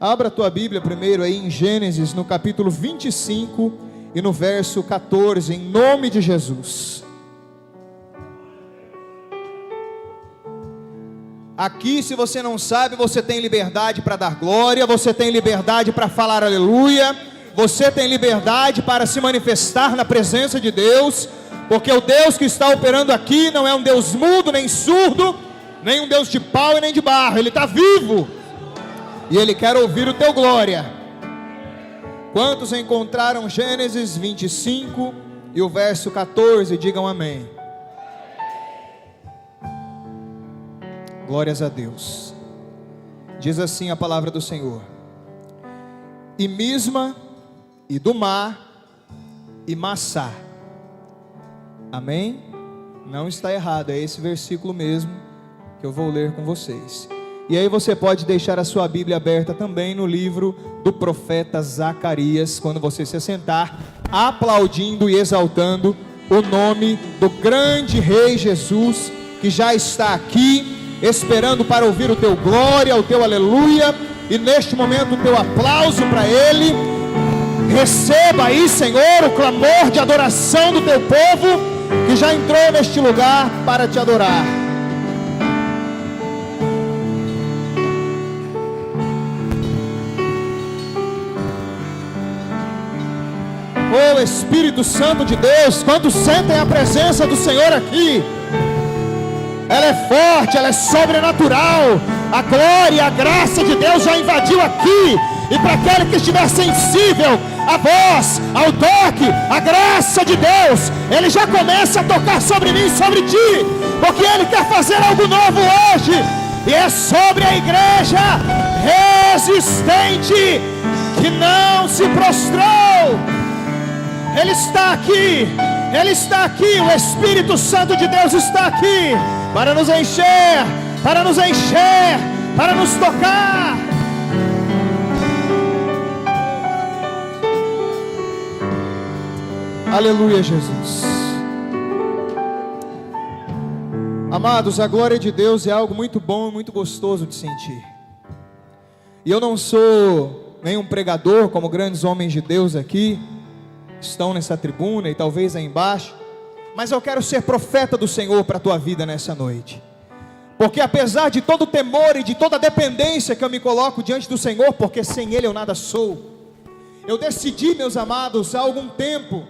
Abra a tua Bíblia primeiro aí em Gênesis, no capítulo 25 e no verso 14, em nome de Jesus. Aqui, se você não sabe, você tem liberdade para dar glória, você tem liberdade para falar aleluia, você tem liberdade para se manifestar na presença de Deus, porque o Deus que está operando aqui não é um Deus mudo, nem surdo, nem um Deus de pau e nem de barro. Ele está vivo e Ele quer ouvir o teu glória. Quantos encontraram Gênesis 25 e o verso 14, digam amém. Glórias a Deus. Diz assim a palavra do Senhor: e Misma, e Dumá, e Massá. Amém? Não está errado, é esse versículo mesmo que eu vou ler com vocês. E aí você pode deixar a sua Bíblia aberta também no livro do profeta Zacarias, quando você se assentar, aplaudindo e exaltando o nome do grande Rei Jesus, que já está aqui, esperando para ouvir o teu glória, o teu aleluia, e neste momento o teu aplauso para Ele. Receba aí, Senhor, o clamor de adoração do teu povo, que já entrou neste lugar para te adorar. Oh Espírito Santo de Deus, quantos sentem a presença do Senhor aqui? Ela é forte, ela é sobrenatural. A glória e a graça de Deus já invadiu aqui. E para aquele que estiver sensível à voz, ao toque, à graça de Deus, Ele já começa a tocar sobre mim e sobre ti, porque Ele quer fazer algo novo hoje. E é sobre a igreja resistente, que não se prostrou. Ele está aqui, Ele está aqui, o Espírito Santo de Deus está aqui, para nos encher, para nos encher, para nos tocar. Aleluia, Jesus. Amados, a glória de Deus é algo muito bom e muito gostoso de sentir. E eu não sou nenhum pregador, como grandes homens de Deus aqui estão nessa tribuna e talvez aí embaixo, mas eu quero ser profeta do Senhor para a tua vida nessa noite, porque apesar de todo o temor e de toda a dependência que eu me coloco diante do Senhor, porque sem Ele eu nada sou, eu decidi, meus amados, há algum tempo,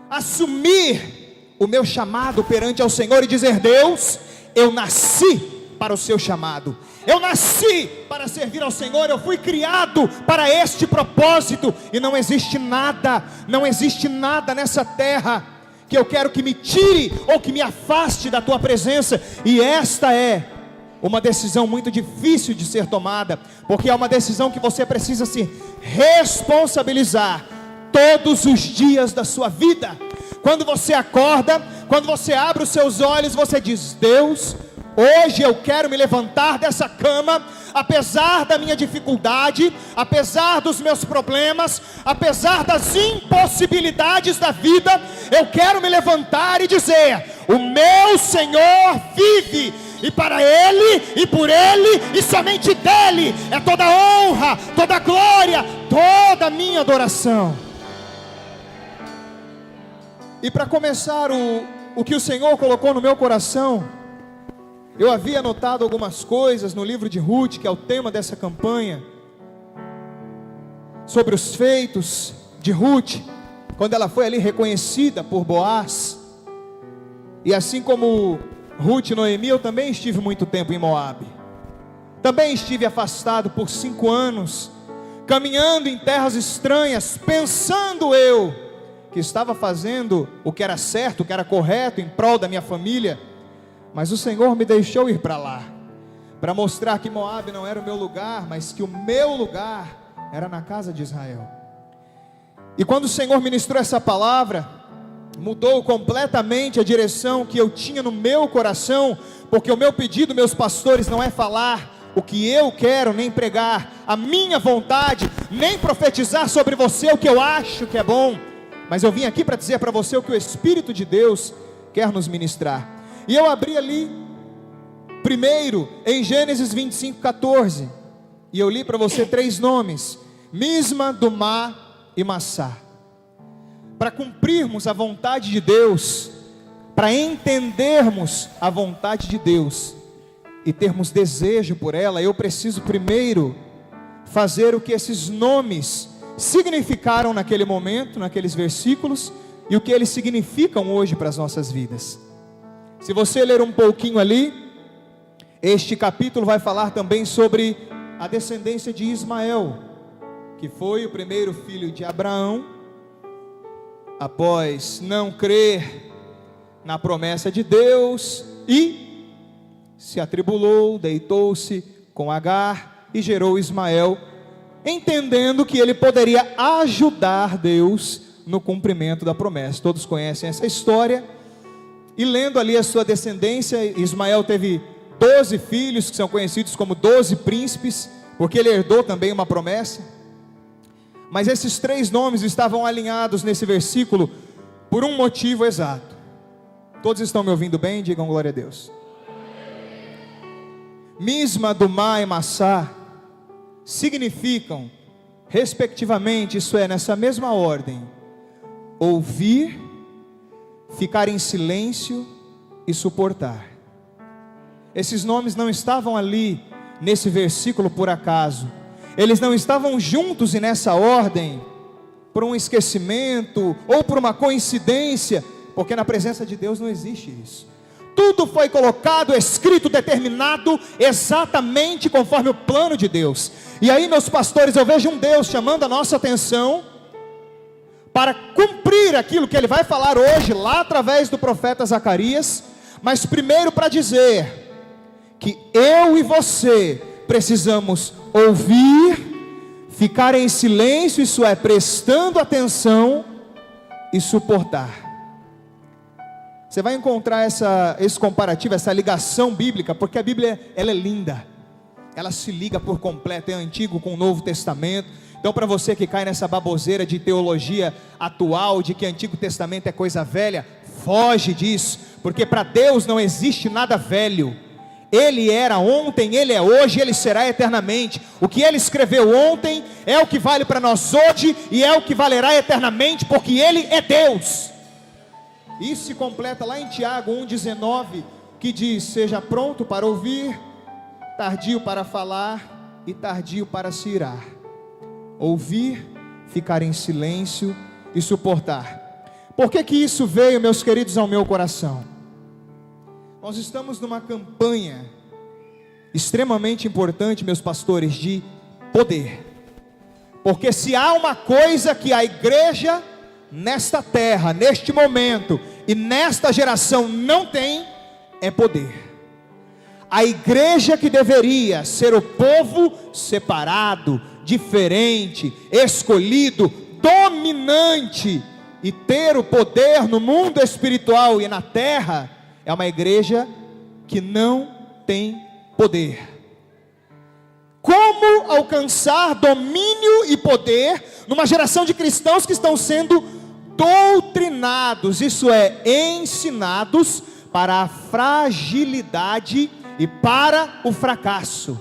assumir o meu chamado perante ao Senhor e dizer: Deus, eu nasci para o seu chamado, eu nasci para servir ao Senhor, eu fui criado para este propósito, e não existe nada nessa terra que eu quero que me tire ou que me afaste da tua presença. E esta é uma decisão muito difícil de ser tomada, porque é uma decisão que você precisa se responsabilizar todos os dias da sua vida. Quando você acorda, quando você abre os seus olhos, você diz: Deus, hoje eu quero me levantar dessa cama, apesar da minha dificuldade, apesar dos meus problemas, apesar das impossibilidades da vida, eu quero me levantar e dizer: o meu Senhor vive, e para Ele, e por Ele, e somente dEle é toda honra, toda glória, toda a minha adoração. E para começar o que o Senhor colocou no meu coração, eu havia anotado algumas coisas no livro de Ruth, que é o tema dessa campanha, sobre os feitos de Ruth, quando ela foi ali reconhecida por Boaz. E assim como Ruth e Noemi, eu também estive muito tempo em Moabe, também estive afastado por 5 anos, caminhando em terras estranhas, pensando eu que estava fazendo o que era certo, o que era correto, em prol da minha família. Mas o Senhor me deixou ir para lá, para mostrar que Moabe não era o meu lugar, mas que o meu lugar era na casa de Israel. E quando o Senhor ministrou essa palavra, mudou completamente a direção que eu tinha no meu coração, porque o meu pedido, meus pastores, não é falar o que eu quero, nem pregar a minha vontade, nem profetizar sobre você o que eu acho que é bom, mas eu vim aqui para dizer para você o que o Espírito de Deus quer nos ministrar. E eu abri ali, primeiro, em Gênesis 25, 14, E eu li para você 3 nomes: Misma, Dumá e Massá. Para cumprirmos a vontade de Deus, para entendermos a vontade de Deus e termos desejo por ela, eu preciso primeiro fazer o que esses nomes significaram naquele momento, naqueles versículos, e o que eles significam hoje para as nossas vidas. Se você ler um pouquinho ali, este capítulo vai falar também sobre a descendência de Ismael, que foi o primeiro filho de Abraão. Após não crer na promessa de Deus, e se atribulou, deitou-se com Agar e gerou Ismael, entendendo que ele poderia ajudar Deus no cumprimento da promessa. Todos conhecem essa história. E lendo ali a sua descendência, Ismael teve 12 filhos, que são conhecidos como 12 príncipes, porque ele herdou também uma promessa. Mas esses 3 nomes estavam alinhados nesse versículo por um motivo exato. Todos estão me ouvindo bem? Digam glória a Deus. Misma, Dumá e Massá significam, respectivamente, isso é, nessa mesma ordem: ouvir, ficar em silêncio e suportar. Esses nomes não estavam ali nesse versículo por acaso. Eles não estavam juntos e nessa ordem por um esquecimento ou por uma coincidência, porque na presença de Deus não existe isso. Tudo foi colocado, escrito, determinado exatamente conforme o plano de Deus. E aí, meus pastores, eu vejo um Deus chamando a nossa atenção para cumprir aquilo que Ele vai falar hoje, lá através do profeta Zacarias, mas primeiro para dizer que eu e você precisamos ouvir, ficar em silêncio, isso é, prestando atenção, e suportar. Você vai encontrar esse comparativo, essa ligação bíblica, porque a Bíblia, ela é linda, ela se liga por completo, é Antigo com o Novo Testamento. Então, para você que cai nessa baboseira de teologia atual, de que Antigo Testamento é coisa velha, foge disso, porque para Deus não existe nada velho. Ele era ontem, Ele é hoje, Ele será eternamente. O que Ele escreveu ontem é o que vale para nós hoje, e é o que valerá eternamente, porque Ele é Deus. Isso se completa lá em Tiago 1,19, que diz: seja pronto para ouvir, tardio para falar e tardio para se irar. Ouvir, ficar em silêncio e suportar. Por que isso veio, meus queridos, ao meu coração? Nós estamos numa campanha extremamente importante, meus pastores, de poder. Porque se há uma coisa que a igreja nesta terra, neste momento e nesta geração não tem, é poder. A igreja que deveria ser o povo separado, diferente, escolhido, dominante e ter o poder no mundo espiritual e na terra, é uma igreja que não tem poder. Como alcançar domínio e poder numa geração de cristãos que estão sendo doutrinados, isso é, ensinados para a fragilidade e para o fracasso?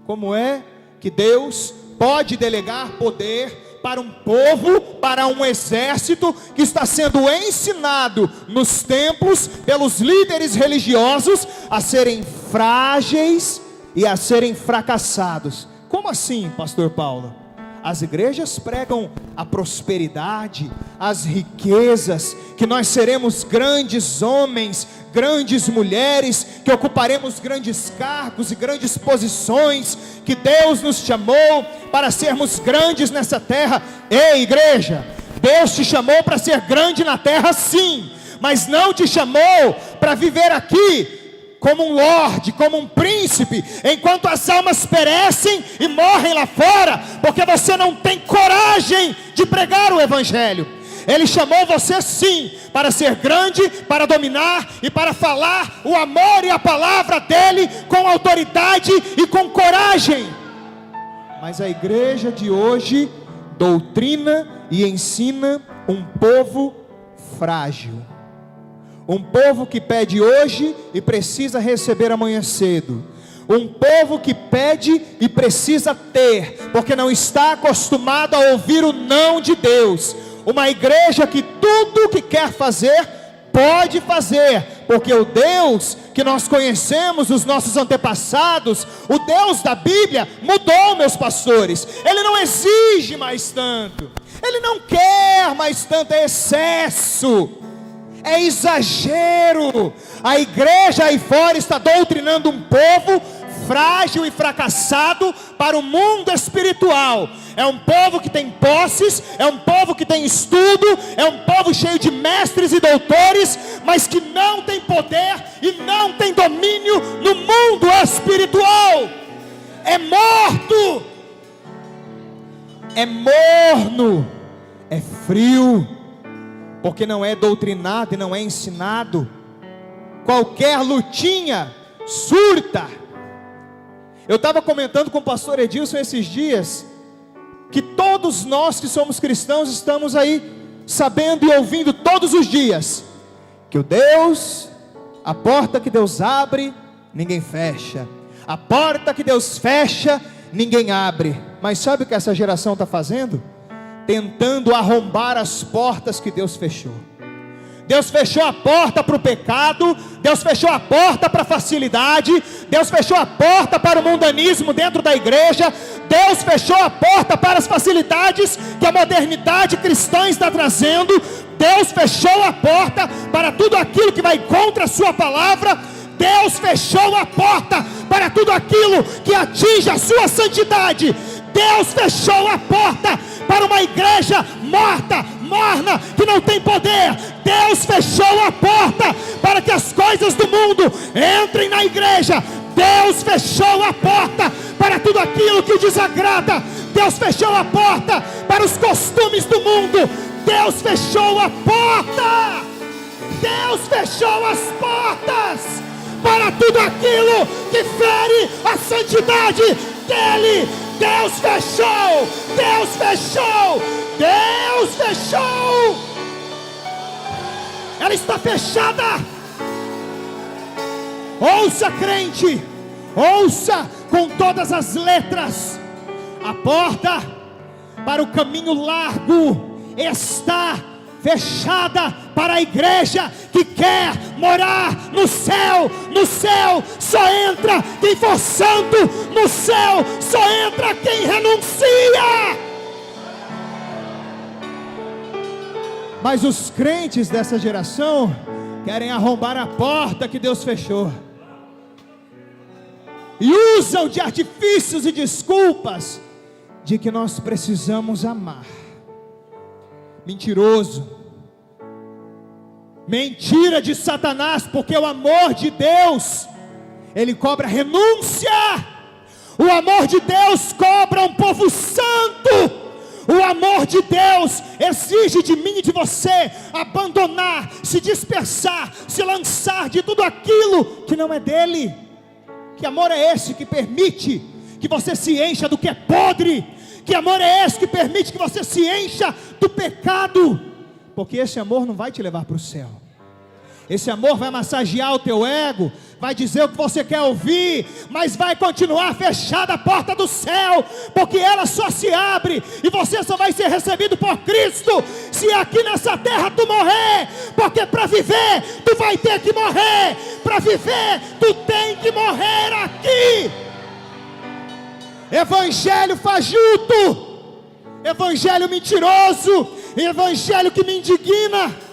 Como é que Deus pode delegar poder para um povo, para um exército que está sendo ensinado nos templos pelos líderes religiosos a serem frágeis e a serem fracassados? Como assim, pastor Paulo? As igrejas pregam a prosperidade, as riquezas, que nós seremos grandes homens, grandes mulheres, que ocuparemos grandes cargos e grandes posições, que Deus nos chamou para sermos grandes nessa terra. Ei, igreja, Deus te chamou para ser grande na terra, sim, mas não te chamou para viver aqui como um lorde, como um príncipe, enquanto as almas perecem e morrem lá fora, porque você não tem coragem de pregar o evangelho. Ele chamou você sim, para ser grande, para dominar e para falar o amor e a palavra dele com autoridade e com coragem. Mas a igreja de hoje doutrina e ensina um povo frágil, um povo que pede hoje e precisa receber amanhã cedo, Um povo que pede e precisa ter, porque não está acostumado a ouvir o não de Deus. Uma igreja que tudo o que quer fazer, pode fazer, porque o Deus que nós conhecemos, os nossos antepassados, o Deus da Bíblia, mudou, meus pastores. Ele não exige mais tanto, Ele não quer mais tanto, é excesso, é exagero. A igreja aí fora está doutrinando um povo frágil e fracassado para o mundo espiritual. É um povo que tem posses, é um povo que tem estudo, é um povo cheio de mestres e doutores, mas que não tem poder e não tem domínio no mundo espiritual. É morto, é morno, é frio, porque não é doutrinado e não é ensinado. Qualquer lutinha surta. Eu estava comentando com o pastor Edilson esses dias, que todos nós que somos cristãos estamos aí sabendo e ouvindo todos os dias, que o Deus, a porta que Deus abre, ninguém fecha, a porta que Deus fecha, ninguém abre. Mas sabe o que essa geração está fazendo? Tentando arrombar as portas que Deus fechou. Deus fechou a porta para o pecado, Deus fechou a porta para a facilidade, Deus fechou a porta para o mundanismo dentro da igreja, Deus fechou a porta para as facilidades que a modernidade cristã está trazendo, Deus fechou a porta para tudo aquilo que vai contra a sua palavra, Deus fechou a porta para tudo aquilo que atinge a sua santidade, Deus fechou a porta para uma igreja morta, morna, que não tem poder. Deus fechou a porta para que as coisas do mundo entrem na igreja. Deus fechou a porta para tudo aquilo que o desagrada. Deus fechou a porta para os costumes do mundo. Deus fechou a porta. Deus fechou as portas para tudo aquilo que fere a santidade dele. Deus fechou, Deus fechou, Deus fechou. Ela está fechada. Ouça, crente, ouça com todas as letras. A porta para o caminho largo está fechada para a igreja que quer morar no céu. No céu só entra quem for santo, no céu só entra quem renuncia. Mas os crentes dessa geração querem arrombar a porta que Deus fechou e usam de artifícios e desculpas de que nós precisamos amar. Mentiroso, mentira de Satanás, porque o amor de Deus, ele cobra renúncia. O amor de Deus cobra um povo santo. O amor de Deus exige de mim e de você abandonar, se dispersar, se lançar de tudo aquilo que não é dele. Que amor é esse que permite que você se encha do que é podre? Que amor é esse que permite que você se encha do pecado? Porque esse amor não vai te levar para o céu. Esse amor vai massagear o teu ego, vai dizer o que você quer ouvir, mas vai continuar fechada a porta do céu, porque ela só se abre, e você só vai ser recebido por Cristo, se aqui nessa terra tu morrer, porque para viver, tu vai ter que morrer, para viver, tu tem que morrer aqui. Evangelho fajuto, evangelho mentiroso, evangelho que me indigna.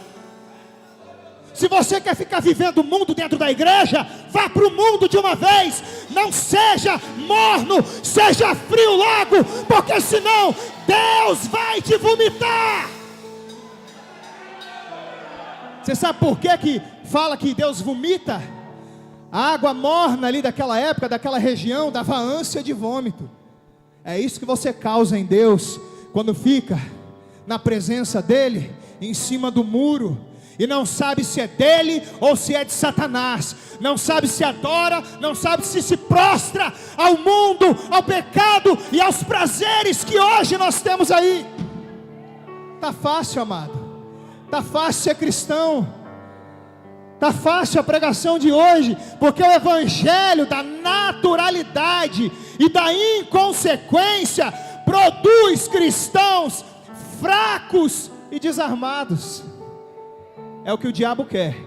Se você quer ficar vivendo o mundo dentro da igreja, vá para o mundo de uma vez. Não seja morno, seja frio logo, porque senão Deus vai te vomitar. Você sabe por que fala que Deus vomita? A água morna ali daquela época, daquela região, dava ânsia de vômito. É isso que você causa em Deus, quando fica na presença dEle, em cima do muro, e não sabe se é dele ou se é de Satanás, não sabe se adora, não sabe se prostra ao mundo, ao pecado e aos prazeres que hoje nós temos aí. Tá fácil, amado, tá fácil ser cristão, Está fácil a pregação de hoje, porque o evangelho da naturalidade e da inconsequência produz cristãos fracos e desarmados. É o que o diabo quer.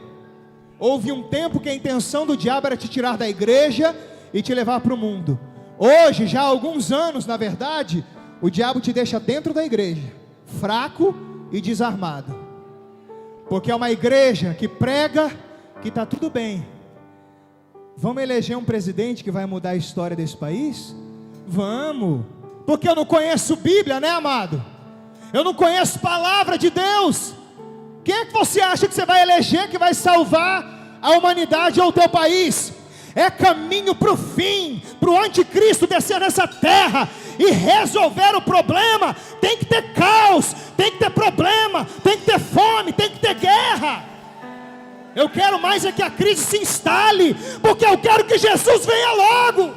Houve um tempo que a intenção do diabo era te tirar da igreja e te levar para o mundo. Hoje, já há alguns anos, na verdade, o diabo te deixa dentro da igreja, fraco e desarmado, porque é uma igreja que prega que está tudo bem. Vamos eleger um presidente que vai mudar a história desse país? Vamos, porque eu não conheço Bíblia, né, amado? Eu não conheço palavra de Deus. Quem é que você acha que você vai eleger que vai salvar a humanidade ou o teu país? É caminho para o fim, para o anticristo descer nessa terra e resolver o problema. Tem que ter caos, tem que ter problema, tem que ter fome, tem que ter guerra. Eu quero mais é que a crise se instale, porque eu quero que Jesus venha logo,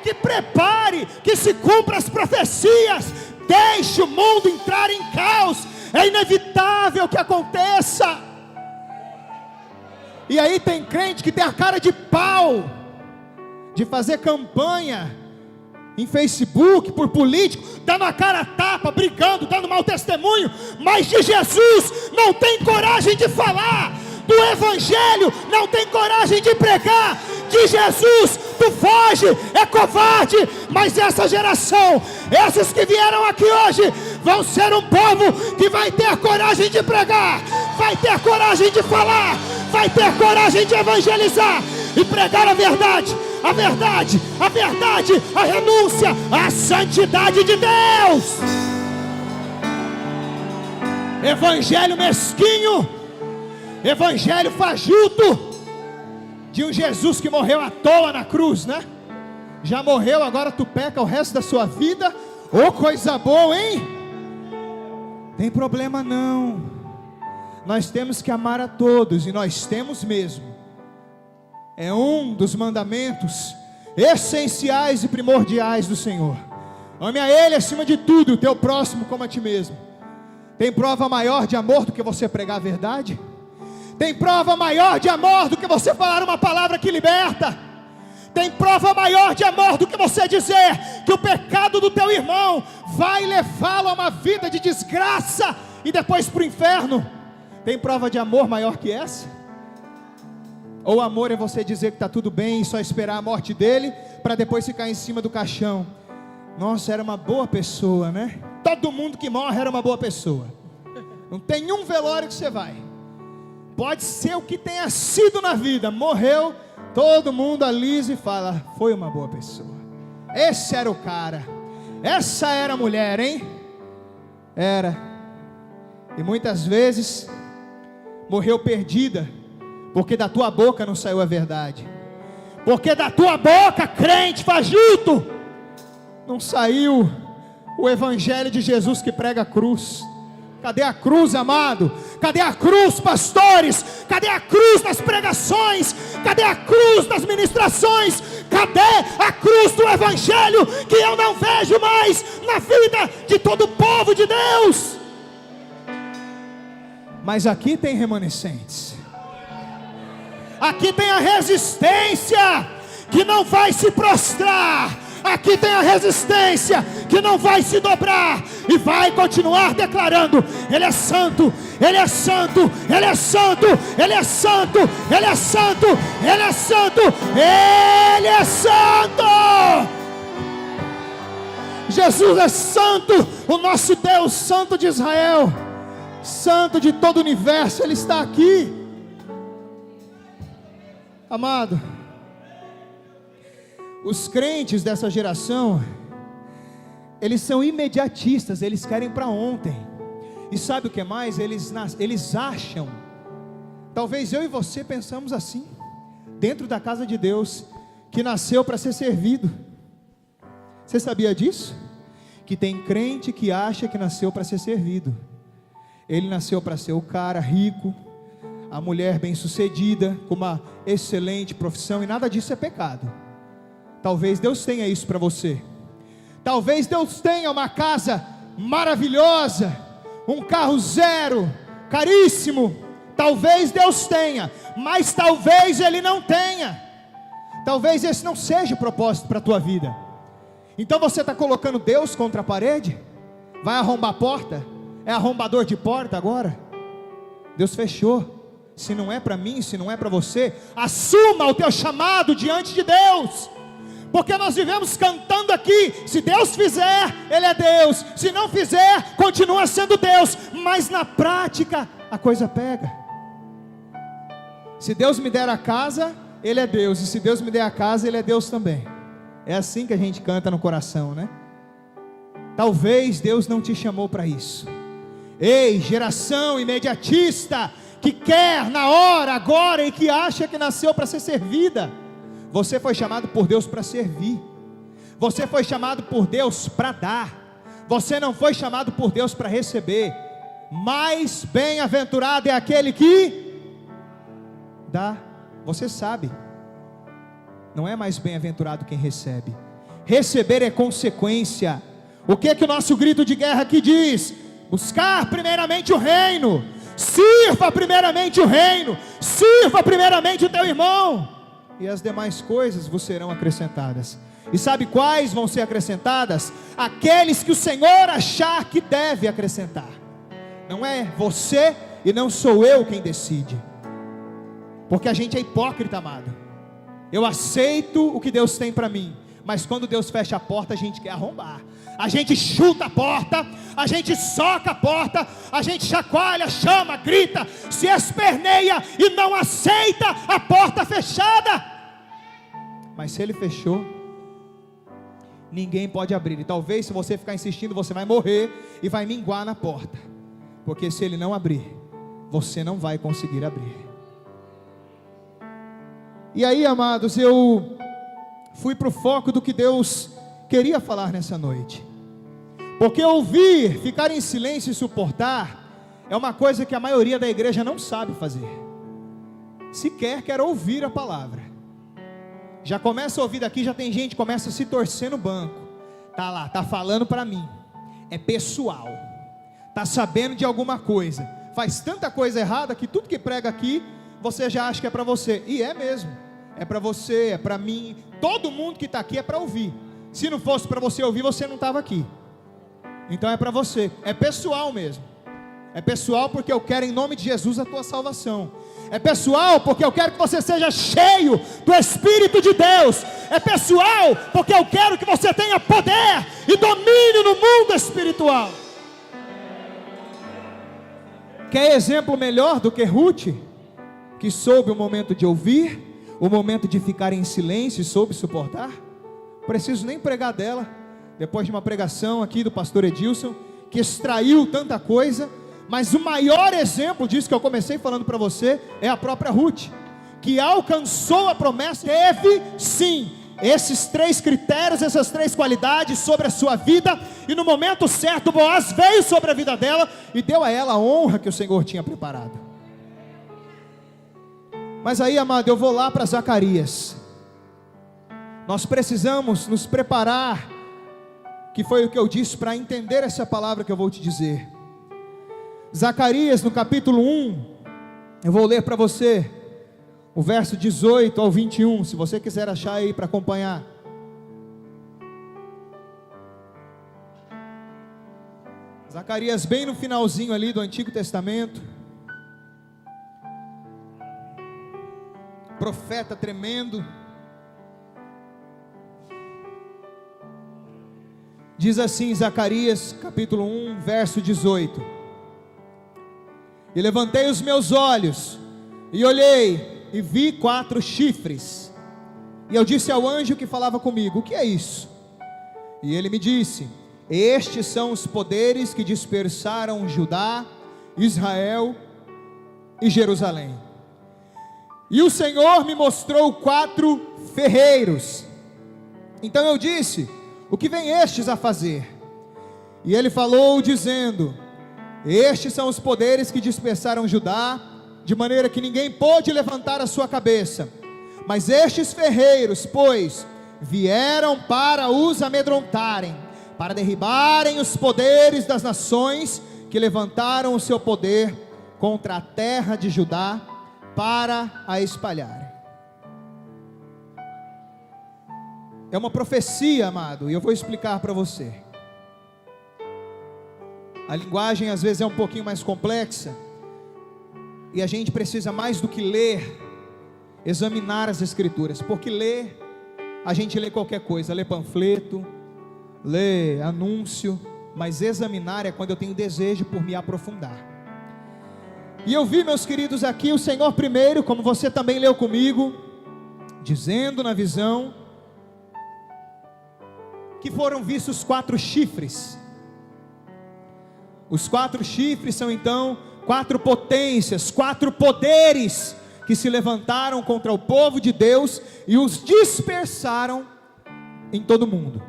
que prepare, que se cumpra as profecias. Deixe o mundo entrar em caos, é inevitável que aconteça. E aí tem crente que tem a cara de pau de fazer campanha em Facebook por político, dando a cara a tapa, brigando, dando mau testemunho, mas de Jesus não tem coragem de falar, do evangelho não tem coragem de pregar. De Jesus tu foge, é covarde. Mas essa geração, esses que vieram aqui hoje, vão ser um povo que vai ter coragem de pregar, vai ter coragem de falar, vai ter coragem de evangelizar e pregar a verdade, a verdade, a verdade, a renúncia, a santidade de Deus. Evangelho mesquinho, evangelho fajuto, de um Jesus que morreu à toa na cruz, né? Já morreu, agora tu peca o resto da sua vida. Ô, coisa boa, hein? Tem problema não. Nós temos que amar a todos, e nós temos mesmo. É um dos mandamentos essenciais e primordiais do Senhor. Ame a Ele acima de tudo, o teu próximo como a ti mesmo. Tem prova maior de amor do que você pregar a verdade? Tem prova maior de amor do que você falar uma palavra que liberta? Tem prova maior de amor do que você dizer que o pecado do teu irmão vai levá-lo a uma vida de desgraça e depois para o inferno? Tem prova de amor maior que essa? Ou amor é você dizer que está tudo bem e só esperar a morte dele para depois ficar em cima do caixão? Nossa, era uma boa pessoa, né? Todo mundo que morre era uma boa pessoa. Não tem um velório que você vai, pode ser o que tenha sido na vida, morreu, todo mundo alisa e fala, foi uma boa pessoa. Esse era o cara, essa era a mulher, hein? Era. E muitas vezes morreu perdida, porque da tua boca não saiu a verdade, porque da tua boca, crente fajuto, não saiu o evangelho de Jesus que prega a cruz. Cadê a cruz, amado? Cadê a cruz, pastores? Cadê a cruz nas pregações? Cadê a cruz nas ministrações? Cadê a cruz do evangelho, que eu não vejo mais na vida de todo o povo de Deus? Mas aqui tem remanescentes, aqui tem a resistência que não vai se prostrar, aqui tem a resistência que não vai se dobrar e vai continuar declarando: Ele é santo, Ele é santo, Ele é santo, Ele é santo, Ele é santo, Ele é santo, Ele é santo. Jesus é santo, o nosso Deus, santo de Israel, santo de todo o universo, Ele está aqui. Amado, os crentes dessa geração, eles são imediatistas, eles querem para ontem. E sabe o que mais? Eles acham, talvez eu e você pensamos assim, dentro da casa de Deus, que nasceu para ser servido. Você sabia disso? Que tem crente que acha que nasceu para ser servido. Ele nasceu para ser o cara rico, a mulher bem-sucedida, com uma excelente profissão, e nada disso é pecado. Talvez Deus tenha isso para você. Talvez Deus tenha uma casa maravilhosa, um carro zero, caríssimo. Talvez Deus tenha, mas talvez Ele não tenha. Talvez esse não seja o propósito para a tua vida. Então você está colocando Deus contra a parede? Vai arrombar a porta? É arrombador de porta agora? Deus fechou. Se não é para mim, se não é para você, assuma o teu chamado diante de Deus. Porque nós vivemos cantando aqui: se Deus fizer, Ele é Deus, se não fizer, continua sendo Deus. Mas na prática a coisa pega. Se Deus me der a casa, Ele é Deus, e se Deus me der a casa, Ele é Deus também. É assim que a gente canta no coração, né? Talvez Deus não te chamou para isso. Ei, geração imediatista, que quer na hora, agora, e que acha que nasceu para ser servida. Você foi chamado por Deus para servir. Você foi chamado por Deus para dar. Você não foi chamado por Deus para receber. Mais bem-aventurado é aquele que dá. Você sabe, não é mais bem-aventurado quem recebe. Receber é consequência. O que é que o nosso grito de guerra aqui diz? Buscar primeiramente o reino. Sirva primeiramente o reino. Sirva primeiramente o teu irmão, e as demais coisas vos serão acrescentadas. E sabe quais vão ser acrescentadas? Aqueles que o Senhor achar que deve acrescentar. Não é você e não sou eu quem decide. Porque a gente é hipócrita, amado. Eu aceito o que Deus tem para mim, mas quando Deus fecha a porta, a gente quer arrombar. A gente chuta a porta, a gente soca a porta, a gente chacoalha, chama, grita, se esperneia e não aceita a porta fechada. Mas se Ele fechou, ninguém pode abrir. E talvez, se você ficar insistindo, você vai morrer e vai minguar na porta. Porque se Ele não abrir, você não vai conseguir abrir. E aí, amados, eu fui para o foco do que Deus queria falar nessa noite. Porque ouvir, ficar em silêncio e suportar é uma coisa que a maioria da igreja não sabe fazer. Sequer quer ouvir a palavra. Já começa a ouvir daqui, já tem gente que começa a se torcer no banco. Tá lá, tá falando para mim. É pessoal. Tá sabendo de alguma coisa. Faz tanta coisa errada que tudo que prega aqui, você já acha que é para você. E é mesmo. É para você, é para mim. Todo mundo que está aqui é para ouvir. Se não fosse para você ouvir, você não estava aqui. Então é para você. É pessoal mesmo. É pessoal porque eu quero em nome de Jesus a tua salvação. É pessoal porque eu quero que você seja cheio do Espírito de Deus. É pessoal porque eu quero que você tenha poder e domínio no mundo espiritual. Quer exemplo melhor do que Ruth, que soube o momento de ouvir, o momento de ficar em silêncio e soube suportar? Preciso nem pregar dela, depois de uma pregação aqui do pastor Edilson, que extraiu tanta coisa. Mas o maior exemplo disso que eu comecei falando para você é a própria Ruth, que alcançou a promessa. Teve sim esses 3 critérios, essas 3 qualidades sobre a sua vida, e no momento certo Boaz veio sobre a vida dela e deu a ela a honra que o Senhor tinha preparado. Mas aí, amado, eu vou lá para Zacarias. Nós precisamos nos preparar, que foi o que eu disse, para entender essa palavra que eu vou te dizer. Zacarias, no capítulo 1, eu vou ler para você o verso 18 ao 21, se você quiser achar aí para acompanhar. Zacarias bem no finalzinho ali do Antigo Testamento. Profeta tremendo. Diz assim Zacarias capítulo 1, verso 18: E levantei os meus olhos, e olhei, e vi 4 chifres. E eu disse ao anjo que falava comigo: o que é isso? E ele me disse: estes são os poderes que dispersaram Judá, Israel e Jerusalém. E o Senhor me mostrou 4 ferreiros. Então eu disse: o que vêm estes a fazer? E ele falou dizendo: estes são os poderes que dispersaram Judá, de maneira que ninguém pôde levantar a sua cabeça. Mas estes ferreiros, pois, vieram para os amedrontarem, para derribarem os poderes das nações que levantaram o seu poder contra a terra de Judá para a espalharem. É uma profecia, amado, e eu vou explicar para você. A linguagem às vezes é um pouquinho mais complexa, e a gente precisa mais do que ler, examinar as escrituras, porque ler, a gente lê qualquer coisa, lê panfleto, lê anúncio, mas examinar é quando eu tenho desejo por me aprofundar. E eu vi, meus queridos, aqui o Senhor primeiro, como você também leu comigo, dizendo na visão, que foram vistos 4 chifres. Os 4 chifres são então 4 potências, 4 poderes que se levantaram contra o povo de Deus e os dispersaram em todo o mundo.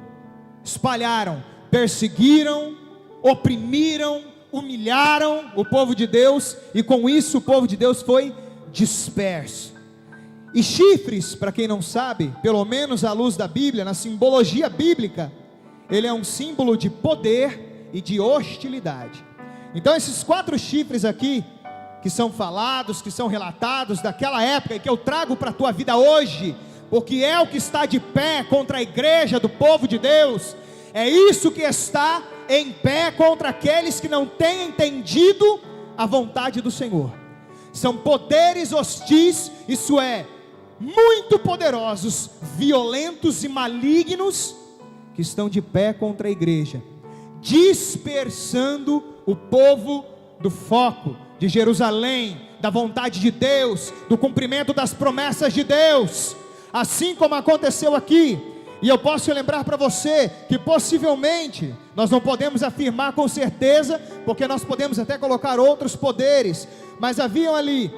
Espalharam, perseguiram, oprimiram, humilharam o povo de Deus, e com isso o povo de Deus foi disperso. E chifres, para quem não sabe, pelo menos à luz da Bíblia, na simbologia bíblica, ele é um símbolo de poder e de hostilidade. Então esses 4 chifres aqui, que são falados, que são relatados daquela época, e que eu trago para a tua vida hoje, porque é o que está de pé contra a igreja do povo de Deus, é isso que está em pé contra aqueles que não têm entendido a vontade do Senhor. São poderes hostis, isso é, muito poderosos, violentos e malignos, que estão de pé contra a igreja, dispersando o povo do foco de Jerusalém, da vontade de Deus, do cumprimento das promessas de Deus, assim como aconteceu aqui. E eu posso lembrar para você que possivelmente, nós não podemos afirmar com certeza, porque nós podemos até colocar outros poderes, mas haviam ali,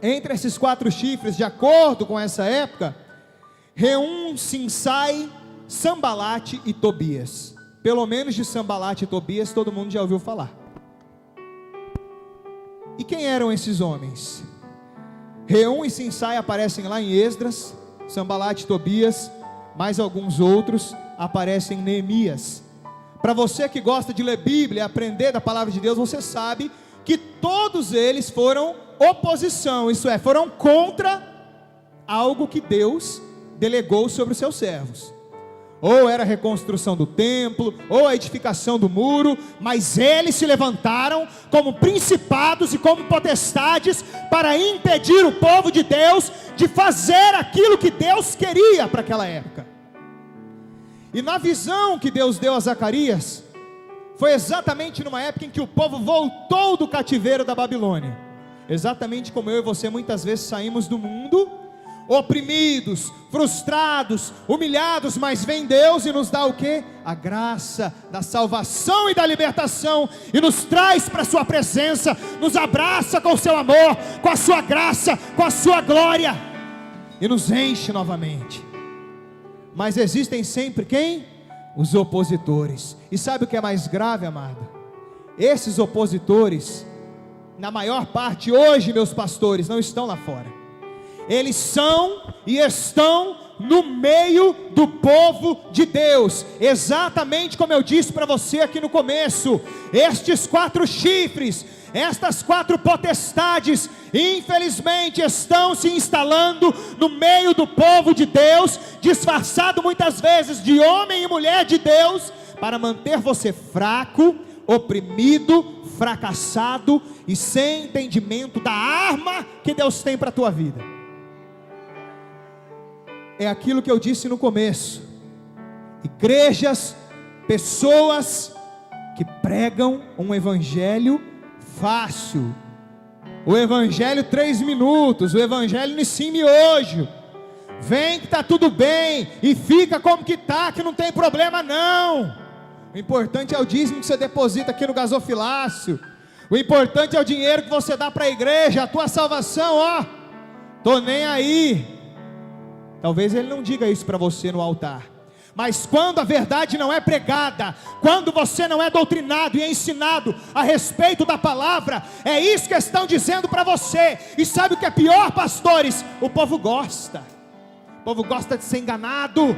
entre esses 4 chifres, de acordo com essa época, Reum, Sinsai, Sambalate e Tobias. Pelo menos de Sambalate e Tobias todo mundo já ouviu falar. E quem eram esses homens? Reum e Sinsai aparecem lá em Esdras, Sambalate e Tobias, mais alguns outros aparecem em Neemias. Para você que gosta de ler Bíblia e aprender da palavra de Deus, você sabe que todos eles foram oposição, isso é, foram contra algo que Deus delegou sobre os seus servos. Ou era a reconstrução do templo, ou a edificação do muro, mas eles se levantaram como principados e como potestades para impedir o povo de Deus de fazer aquilo que Deus queria para aquela época. E na visão que Deus deu a Zacarias, foi exatamente numa época em que o povo voltou do cativeiro da Babilônia, exatamente como eu e você muitas vezes saímos do mundo, oprimidos, frustrados, humilhados, mas vem Deus e nos dá o quê? A graça da salvação e da libertação, e nos traz para a sua presença, nos abraça com o seu amor, com a sua graça, com a sua glória, e nos enche novamente. Mas existem sempre quem? Os opositores. E sabe o que é mais grave, amado? Esses opositores, na maior parte hoje, meus pastores, não estão lá fora. Eles são e estão no meio do povo de Deus, exatamente como eu disse para você aqui no começo. Estes 4 chifres, estas 4 potestades, infelizmente estão se instalando no meio do povo de Deus, disfarçado muitas vezes de homem e mulher de Deus, para manter você fraco, oprimido, fracassado e sem entendimento da arma que Deus tem para a tua vida. É aquilo que eu disse no começo: igrejas, pessoas que pregam um evangelho fácil, o evangelho 3 minutos, o evangelho no ensino miojo, vem que está tudo bem, e fica como que está, que não tem problema não. O importante é o dízimo que você deposita aqui no gasofilácio, o importante é o dinheiro que você dá para a igreja, a tua salvação, ó, tô nem aí. Talvez ele não diga isso para você no altar, mas quando a verdade não é pregada, quando você não é doutrinado e ensinado a respeito da palavra, é isso que estão dizendo para você. E sabe o que é pior, pastores? O povo gosta de ser enganado,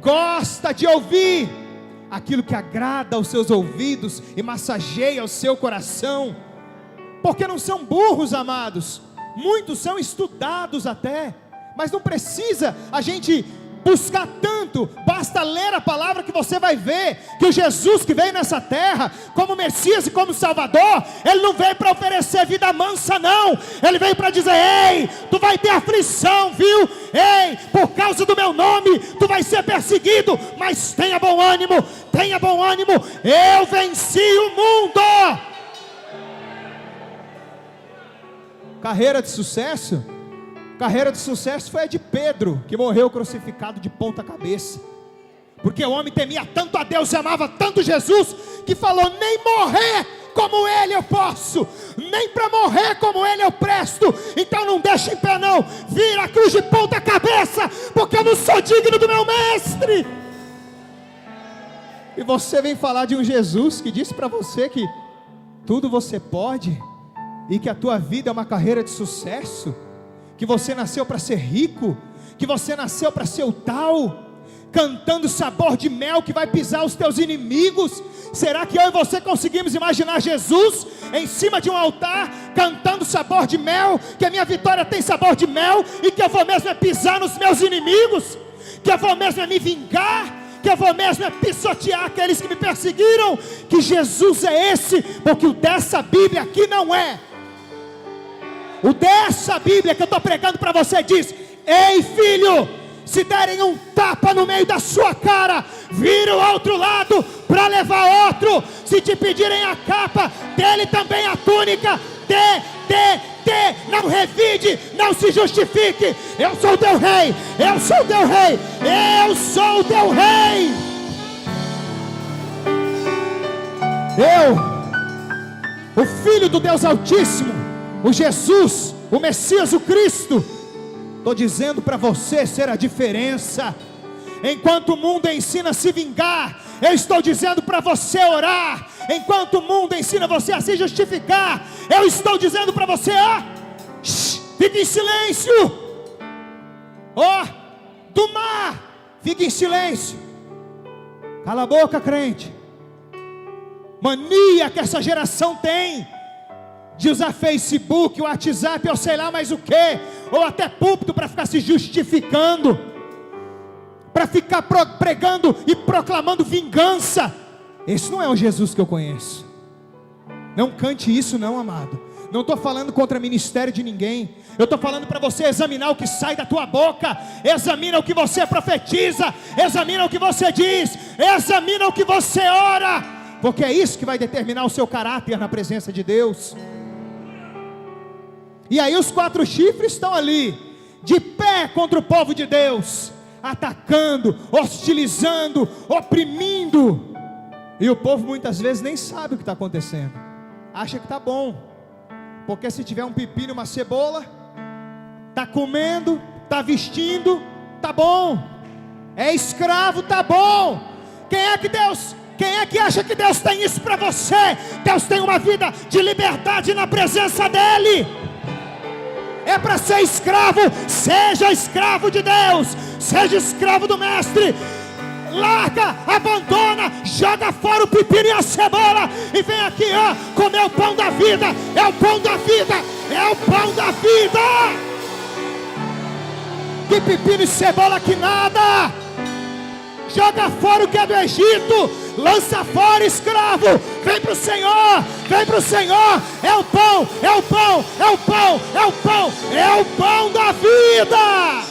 gosta de ouvir aquilo que agrada aos seus ouvidos e massageia o seu coração. porque não são burros, amados. Muitos são estudados até, mas não precisa a gente buscar tanto, basta ler a palavra que você vai ver que o Jesus que veio nessa terra como Messias e como Salvador, ele não veio para oferecer vida mansa não, ele veio para dizer: ei, tu vai ter aflição, viu? Ei, por causa do meu nome tu vai ser perseguido, mas tenha bom ânimo, eu venci o mundo. Carreira de sucesso foi a de Pedro, que morreu crucificado de ponta cabeça, porque o homem temia tanto a Deus e amava tanto Jesus, que falou: nem morrer como ele eu posso, nem para morrer como ele eu presto, então não deixa em pé não, vira a cruz de ponta cabeça, porque eu não sou digno do meu mestre. E você vem falar de um Jesus que disse para você que tudo você pode, e que a tua vida é uma carreira de sucesso, que você nasceu para ser rico, que você nasceu para ser o tal, cantando sabor de mel que vai pisar os teus inimigos. Será que eu e você conseguimos imaginar Jesus em cima de um altar, cantando sabor de mel, que a minha vitória tem sabor de mel, e que eu vou mesmo é pisar nos meus inimigos, que eu vou mesmo é me vingar, que eu vou mesmo é pisotear aqueles que me perseguiram? Que Jesus é esse? Porque o dessa Bíblia aqui não é. O dessa Bíblia que eu estou pregando para você diz: ei filho, se derem um tapa no meio da sua cara, vira o outro lado para levar outro. Se te pedirem a capa, dele também a túnica. Não revide, não se justifique. Eu sou o teu rei, eu sou o teu rei, eu sou o teu rei. Eu, o Filho do Deus Altíssimo, o Jesus, o Messias, o Cristo, estou dizendo para você ser a diferença. Enquanto o mundo ensina a se vingar, eu estou dizendo para você orar. Enquanto o mundo ensina você a se justificar, eu estou dizendo para você: fique em silêncio. Do mar, fique em silêncio. Cala a boca, crente. Mania que essa geração tem de usar Facebook, WhatsApp, ou sei lá mais o que, ou até púlpito para ficar se justificando, para ficar pregando e proclamando vingança. Esse não é o Jesus que eu conheço. Não cante isso não, amado. Não estou falando contra ministério de ninguém. Eu estou falando para você examinar o que sai da tua boca. Examina o que você profetiza. Examina o que você diz. Examina o que você ora. Porque é isso que vai determinar o seu caráter na presença de Deus. E aí os 4 chifres estão ali, de pé contra o povo de Deus, atacando, hostilizando, oprimindo. E o povo muitas vezes nem sabe o que está acontecendo, acha que está bom, porque se tiver um pepino e uma cebola, está comendo, está vestindo, está bom. É escravo, está bom. Quem é que acha que Deus tem isso para você? Deus tem uma vida de liberdade na presença dEle. É para ser escravo, seja escravo de Deus, seja escravo do mestre. Larga, abandona, joga fora o pepino e a cebola, e vem aqui, comer o pão da vida. É o pão da vida, é o pão da vida. Que pepino e cebola que nada. Joga fora o que é do Egito, lança fora escravo, vem para o Senhor, vem para o Senhor. É o pão, é o pão, é o pão, é o pão, é o pão da vida.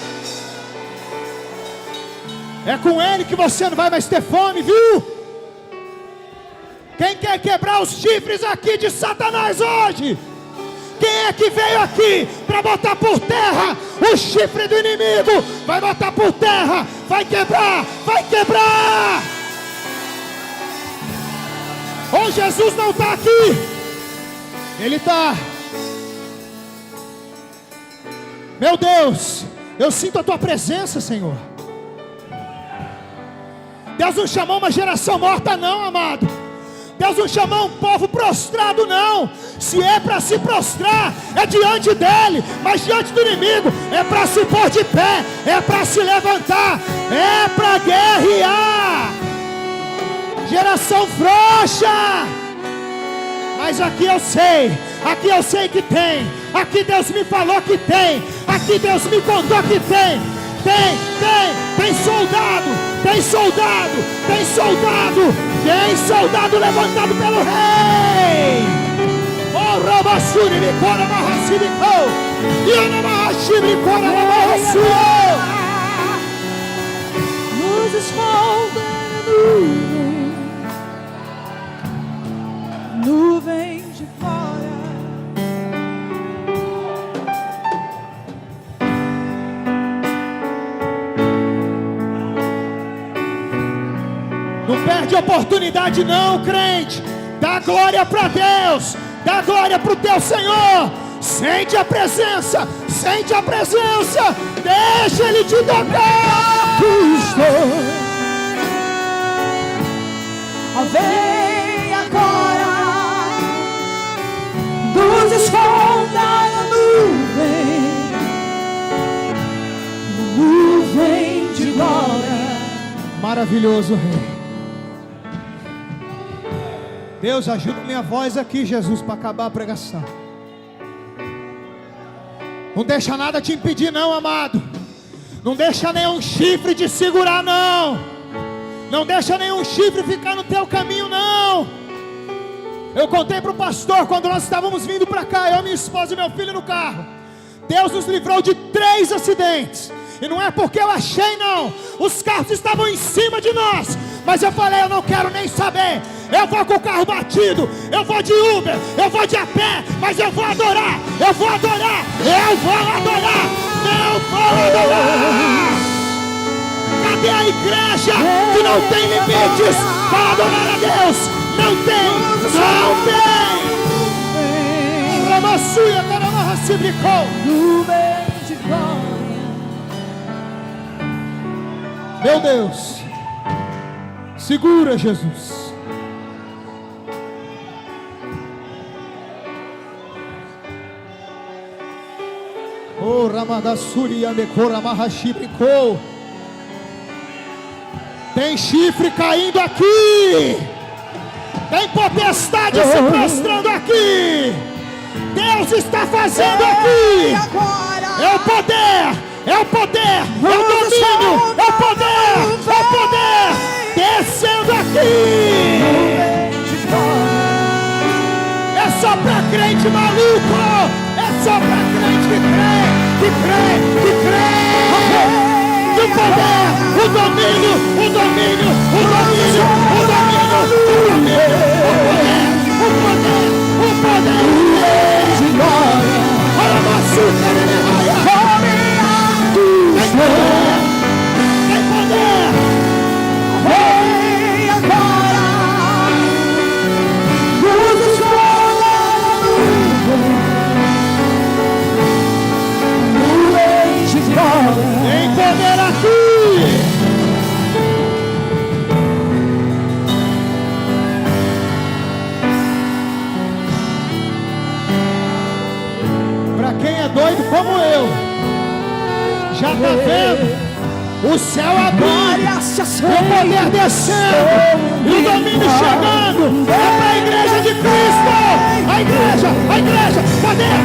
É com Ele que você não vai mais ter fome, viu? Quem quer quebrar os chifres aqui de Satanás hoje? Quem é que veio aqui para botar por terra o chifre do inimigo? Vai botar por terra, vai quebrar, vai quebrar. Oh, Jesus não está aqui, Ele está. Meu Deus, eu sinto a Tua presença, Senhor. Deus não chamou uma geração morta não, amado. Deus não chamou um povo prostrado não. Se é para se prostrar, é diante dele. Mas diante do inimigo, é para se pôr de pé, é para se levantar, é para guerrear. Geração frouxa, Mas aqui eu sei que tem. Aqui Deus me falou que tem. Aqui Deus me contou que tem. Tem soldado levantado pelo rei. Oh, Rabassuri, Nicora, Mahasibicou, Iana Mahashibicora, Mahassuo. Luzes faltam, nuvem de fora. Não perde oportunidade não, crente. Dá glória para Deus. Dá glória para o teu Senhor. Sente a presença. Deixa Ele te tocar. Vem agora, luz esconda na nuvem de glória. Maravilhoso Rei. Deus, ajuda minha voz aqui, Jesus, para acabar a pregação. Não deixa nada te impedir não, amado. Não deixa nenhum chifre te segurar não. Não deixa nenhum chifre ficar no teu caminho não. Eu contei para o pastor quando nós estávamos vindo para cá, eu, minha esposa e meu filho no carro. Deus nos livrou de 3 acidentes. E não é porque eu achei não. Os carros estavam em cima de nós. Mas eu falei, eu não quero nem saber. Eu vou com o carro batido, eu vou de Uber, eu vou de a pé, mas eu vou adorar. Não vou adorar. Cadê a igreja que não tem limites para adorar a Deus? Não tem. Ramassuia, Caramarra, Cibricou. Meu Deus, segura, Jesus. Oh, Ramadassuri, Amecora, Mahashibricou. Tem chifre caindo aqui. Tem potestade se prostrando aqui. Deus está fazendo aqui. É o poder, é o domínio, é o poder descendo aqui. É só pra crente maluco, é só pra crente que crê. E o poder, o domínio, o poder de glória. Olha a maçuca, tem poder. Vem agora, luz esconda nuvem de glória. Tem poder aqui. Para quem é doido como eu, já está vendo o céu abrindo, o poder descendo e o domínio chegando. É para a igreja de Cristo. A igreja, poder.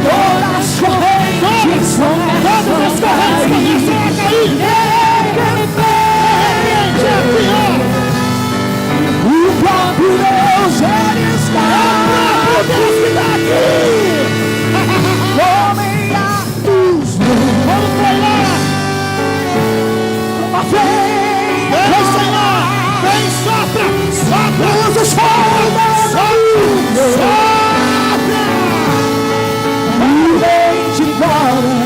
Todas as correntes começam a cair. O próprio Deus, Ele está. O próprio Deus que está aqui. Homem a luz. Vamos treinar. Vem, Senhor. Vem, sopra. Sopra. Nuvem de glória.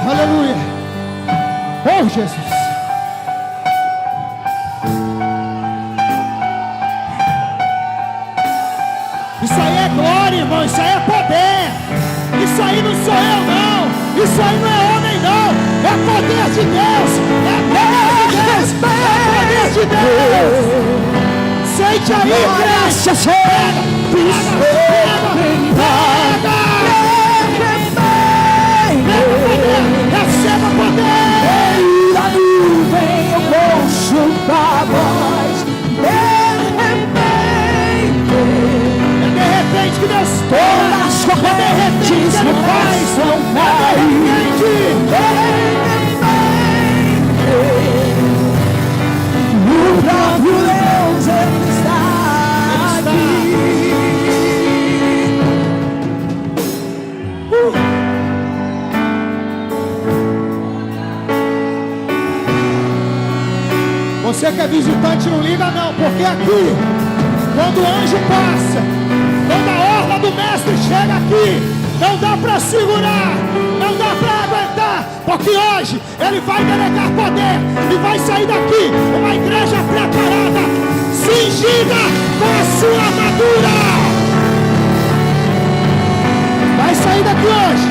Aleluia. Oh, Jesus. Isso aí é glória, irmão. Isso aí é poder. Isso aí não sou eu, não. Isso aí não é homem, não. É poder de Deus. É poder de Deus. Sente aí, graça. Pega. que destoa, é de repente que Ele faz, é de O próprio Deus, Ele está aqui. Você que é visitante não liga não, porque aqui, quando o anjo passa, quando a orla do mestre chega aqui, não dá para segurar, não dá para aguentar, porque hoje ele vai delegar poder e vai sair daqui uma igreja preparada, cingida com a sua armadura. Vai sair daqui hoje,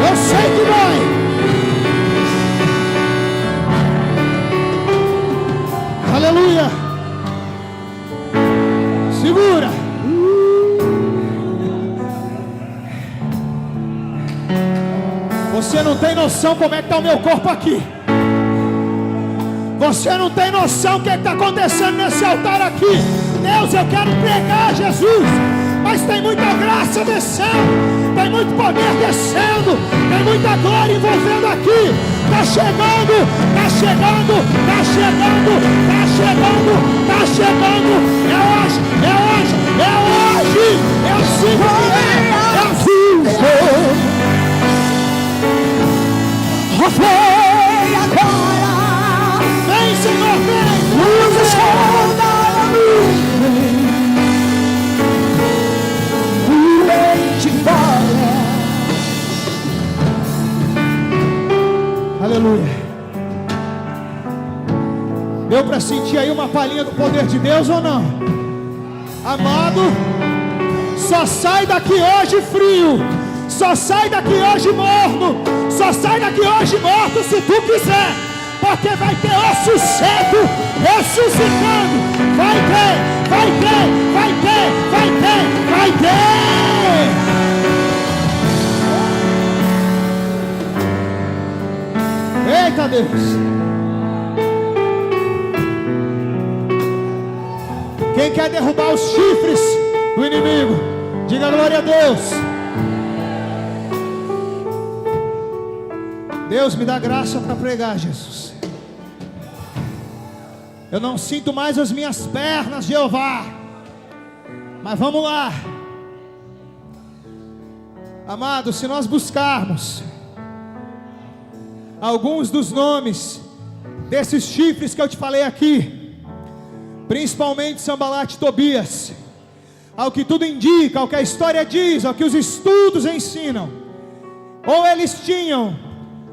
eu sei que vai. Aleluia. Segura. Você não tem noção como é que está o meu corpo aqui. Você não tem noção o que está acontecendo nesse altar aqui. Deus, eu quero pregar Jesus, mas tem muita graça descendo, tem muito poder descendo, tem muita glória envolvendo aqui. Está chegando, está chegando, está chegando, está chegando, está chegando. É hoje, é hoje, é hoje. Eu sinto que é, eu sinto. Vem agora, Vem, Senhor, vem. nos esconda a nuvem, o rei de glória. Aleluia. Deu para sentir aí uma palhinha do poder de Deus ou não? Amado, só sai daqui hoje frio, só sai daqui hoje morno, só sai daqui hoje morto se tu quiser, porque vai ter osso seco ressuscitando. Vai ter, vai ter, vai ter, vai ter, vai ter. Eita Deus. Quem quer derrubar os chifres do inimigo, diga glória a Deus. Deus, me dá graça para pregar, Jesus. Eu não sinto mais as minhas pernas, Jeová. Mas vamos lá. Amado, se nós buscarmos alguns dos nomes desses chifres que eu te falei aqui, principalmente Sambalat e Tobias, ao que tudo indica, ao que a história diz, ao que os estudos ensinam, ou eles tinham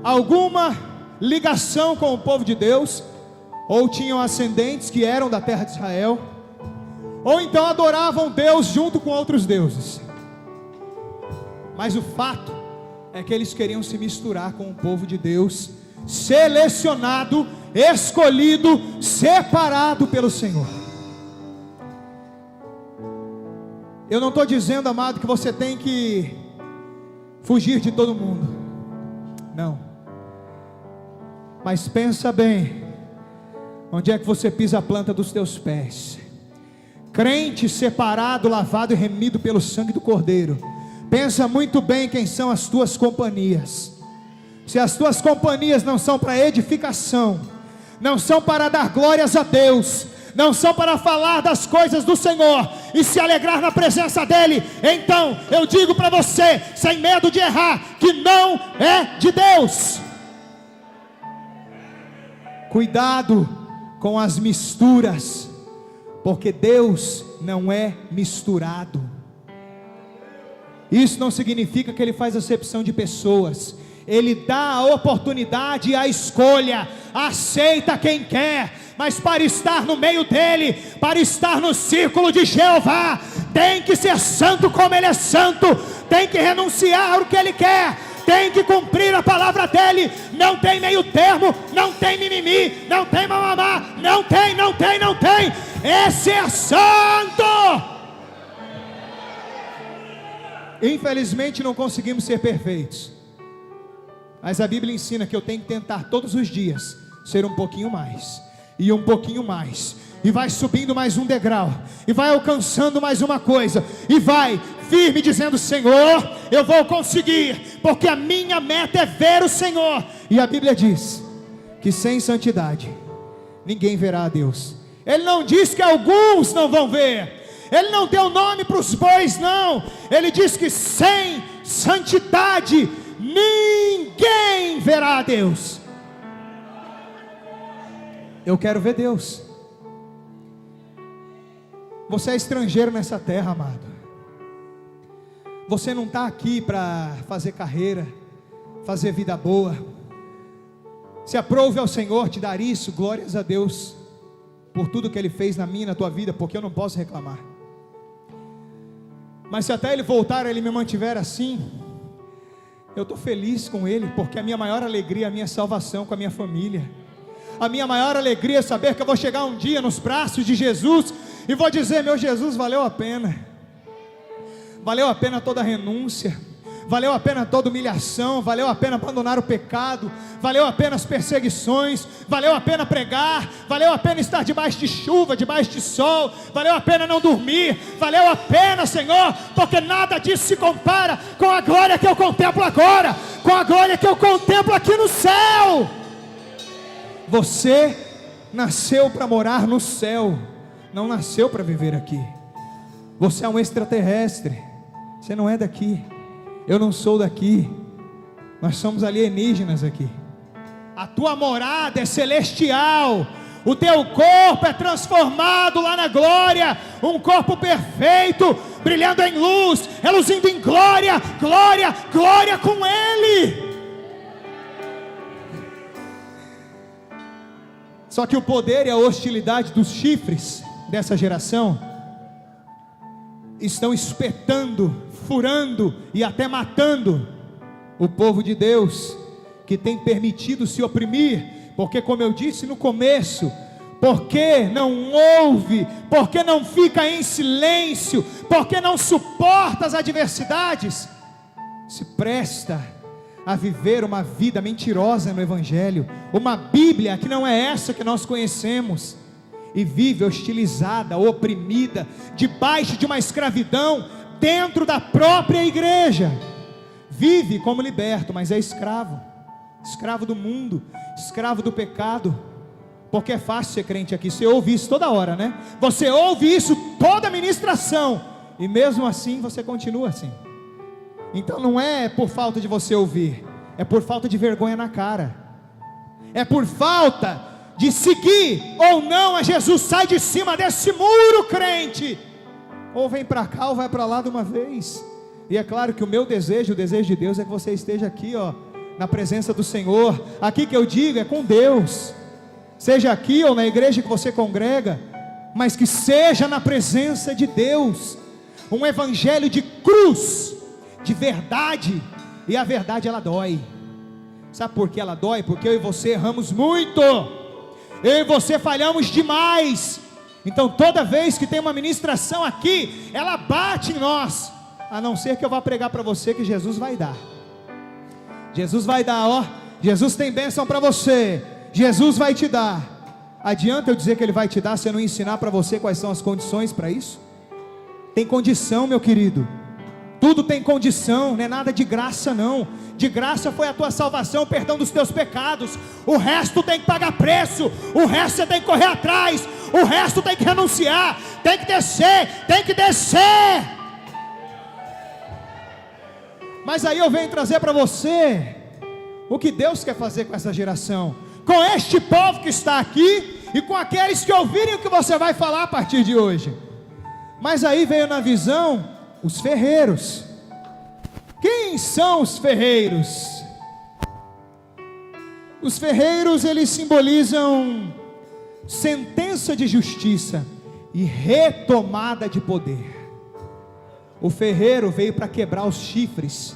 alguma ligação com o povo de Deus, ou tinham ascendentes que eram da terra de Israel, ou então adoravam Deus junto com outros deuses. Mas o fato é que eles queriam se misturar com o povo de Deus, selecionado, escolhido, separado pelo Senhor. Eu não estou dizendo, amado, que você tem que fugir de todo mundo, não. Mas pensa bem, onde é que você pisa a planta dos teus pés. Crente separado, lavado e remido pelo sangue do Cordeiro. Pensa muito bem quem são as tuas companhias. Se as tuas companhias não são para edificação, não são para dar glórias a Deus, não são para falar das coisas do Senhor e se alegrar na presença dEle, então eu digo para você, sem medo de errar, que não é de Deus. Cuidado com as misturas, porque Deus não é misturado. Isso não significa que Ele faz acepção de pessoas. Ele dá a oportunidade e a escolha, aceita quem quer, mas para estar no meio dele, para estar no círculo de Jeová, tem que ser santo como Ele é santo, tem que renunciar o que Ele quer, tem que cumprir a palavra dEle, não tem meio termo, não tem mimimi, não tem mamamá, não tem, não tem, não tem, esse é santo. Infelizmente não conseguimos ser perfeitos, mas a Bíblia ensina que eu tenho que tentar todos os dias ser um pouquinho mais. e um pouquinho mais, e vai subindo mais um degrau, e vai alcançando mais uma coisa, e vai firme dizendo: Senhor, eu vou conseguir, porque a minha meta é ver o Senhor. E a Bíblia diz que sem santidade ninguém verá a Deus. Ele não diz que alguns não vão ver, ele não deu nome para os bois, não. Ele diz que sem santidade ninguém verá a Deus. Eu quero ver Deus. Você é estrangeiro nessa terra, amado. Você não está aqui para fazer carreira, fazer vida boa. Se aprove ao Senhor te dar isso, glórias a Deus por tudo que Ele fez na minha e na tua vida, porque eu não posso reclamar. Mas se até Ele voltar, Ele me mantiver assim, eu estou feliz com Ele, porque a minha maior alegria é a minha salvação com a minha família. A minha maior alegria é saber que eu vou chegar um dia nos braços de Jesus e vou dizer: meu Jesus, valeu a pena. Valeu a pena toda a renúncia, valeu a pena toda humilhação, valeu a pena abandonar o pecado, valeu a pena as perseguições, valeu a pena pregar, valeu a pena estar debaixo de chuva, debaixo de sol, valeu a pena não dormir, valeu a pena, Senhor, porque nada disso se compara com a glória que eu contemplo agora, com a glória que eu contemplo aqui no céu. Você nasceu para morar no céu, não nasceu para viver aqui. Você é um extraterrestre, você não é daqui, eu não sou daqui, nós somos alienígenas aqui. A tua morada é celestial, o teu corpo é transformado lá na glória, um corpo perfeito, brilhando em luz, reluzindo em glória, glória, glória com Ele. Só que o poder e a hostilidade dos chifres dessa geração estão espetando, furando e até matando o povo de Deus, que tem permitido se oprimir, porque, como eu disse no começo, porque não ouve, porque não fica em silêncio, porque não suporta as adversidades, se presta a viver uma vida mentirosa no Evangelho, uma Bíblia que não é essa que nós conhecemos, e vive hostilizada, oprimida, debaixo de uma escravidão dentro da própria igreja. Vive como liberto, mas é escravo, escravo do mundo, escravo do pecado. Porque é fácil ser crente aqui, você ouve isso toda hora, né? Você ouve isso toda ministração, e mesmo assim você continua assim. Então não é por falta de você ouvir, é por falta de vergonha na cara, é por falta de seguir ou não a Jesus. Sai de cima desse muro, crente, ou vem para cá ou vai para lá de uma vez. E é claro que o meu desejo, o desejo de Deus é que você esteja aqui, ó, na presença do Senhor. Aqui que eu digo é com Deus, seja aqui ou na igreja que você congrega, mas que seja na presença de Deus. Um evangelho de cruz, de verdade. E a verdade, ela dói. Sabe por que ela dói? Porque eu e você erramos muito, eu e você falhamos demais. Então toda vez que tem uma ministração aqui, ela bate em nós. A não ser que eu vá pregar para você que Jesus vai dar. Jesus vai dar, ó. Jesus tem bênção para você, Jesus vai te dar. Adianta eu dizer que Ele vai te dar se eu não ensinar para você quais são as condições para isso? Tem condição, meu querido. Tudo tem condição, não é nada de graça não. De graça foi a tua salvação, o perdão dos teus pecados. O resto tem que pagar preço, o resto você tem que correr atrás, o resto tem que renunciar, tem que descer, tem que descer. Mas aí eu venho trazer para você o que Deus quer fazer com essa geração, com este povo que está aqui e com aqueles que ouvirem o que você vai falar a partir de hoje. Mas aí veio na visão os ferreiros. Quem são os ferreiros? Os ferreiros, eles simbolizam sentença de justiça e retomada de poder. O ferreiro veio para quebrar os chifres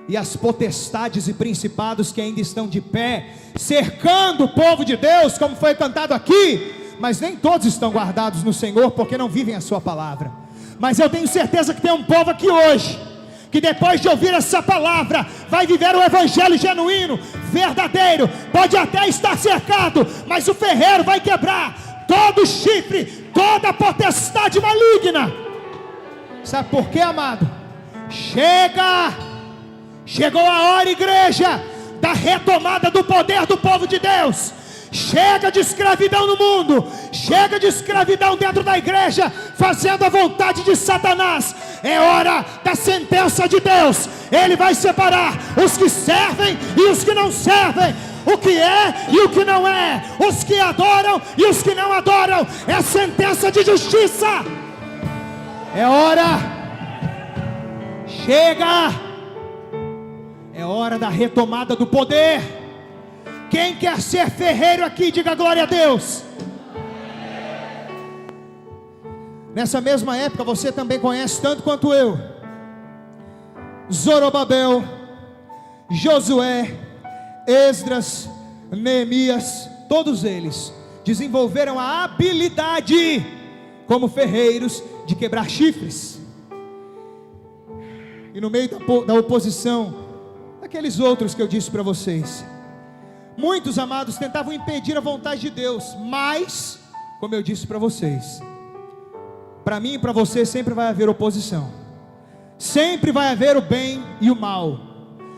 e as potestades e principados que ainda estão de pé, cercando o povo de Deus, como foi cantado aqui. Mas nem todos estão guardados no Senhor, porque não vivem a sua palavra. Mas eu tenho certeza que tem um povo aqui hoje que depois de ouvir essa palavra, vai viver o evangelho genuíno, verdadeiro. Pode até estar cercado, mas o ferreiro vai quebrar todo chifre, toda potestade maligna. Sabe por quê, amado? Chegou a hora, igreja, da retomada do poder do povo de Deus. Chega de escravidão no mundo, chega de escravidão dentro da igreja, fazendo a vontade de Satanás. É hora da sentença de Deus. Ele vai separar os que servem e os que não servem, o que é e o que não é, os que adoram e os que não adoram. É sentença de justiça. É hora. Chega. É hora da retomada do poder. Quem quer ser ferreiro aqui, diga glória a Deus. Nessa mesma época, você também conhece tanto quanto eu, Zorobabel, Josué, Esdras, Neemias, todos eles desenvolveram a habilidade, como ferreiros, de quebrar chifres. E no meio da oposição, daqueles outros que eu disse para vocês, muitos, amados, tentavam impedir a vontade de Deus. Mas, como eu disse para vocês, para mim e para você sempre vai haver oposição. Sempre vai haver o bem e o mal.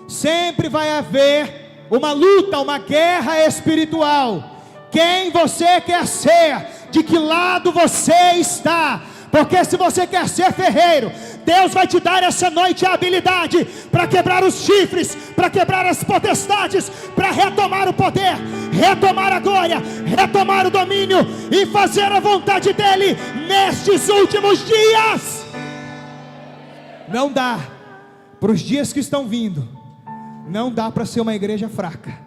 Sempre vai haver uma luta, uma guerra espiritual. Quem você quer ser? De que lado você está? Porque se você quer ser ferreiro, Deus vai te dar essa noite a habilidade para quebrar os chifres, para quebrar as potestades, para retomar o poder, retomar a glória, retomar o domínio e fazer a vontade dEle nestes últimos dias. Não dá para os dias que estão vindo, não dá para ser uma igreja fraca.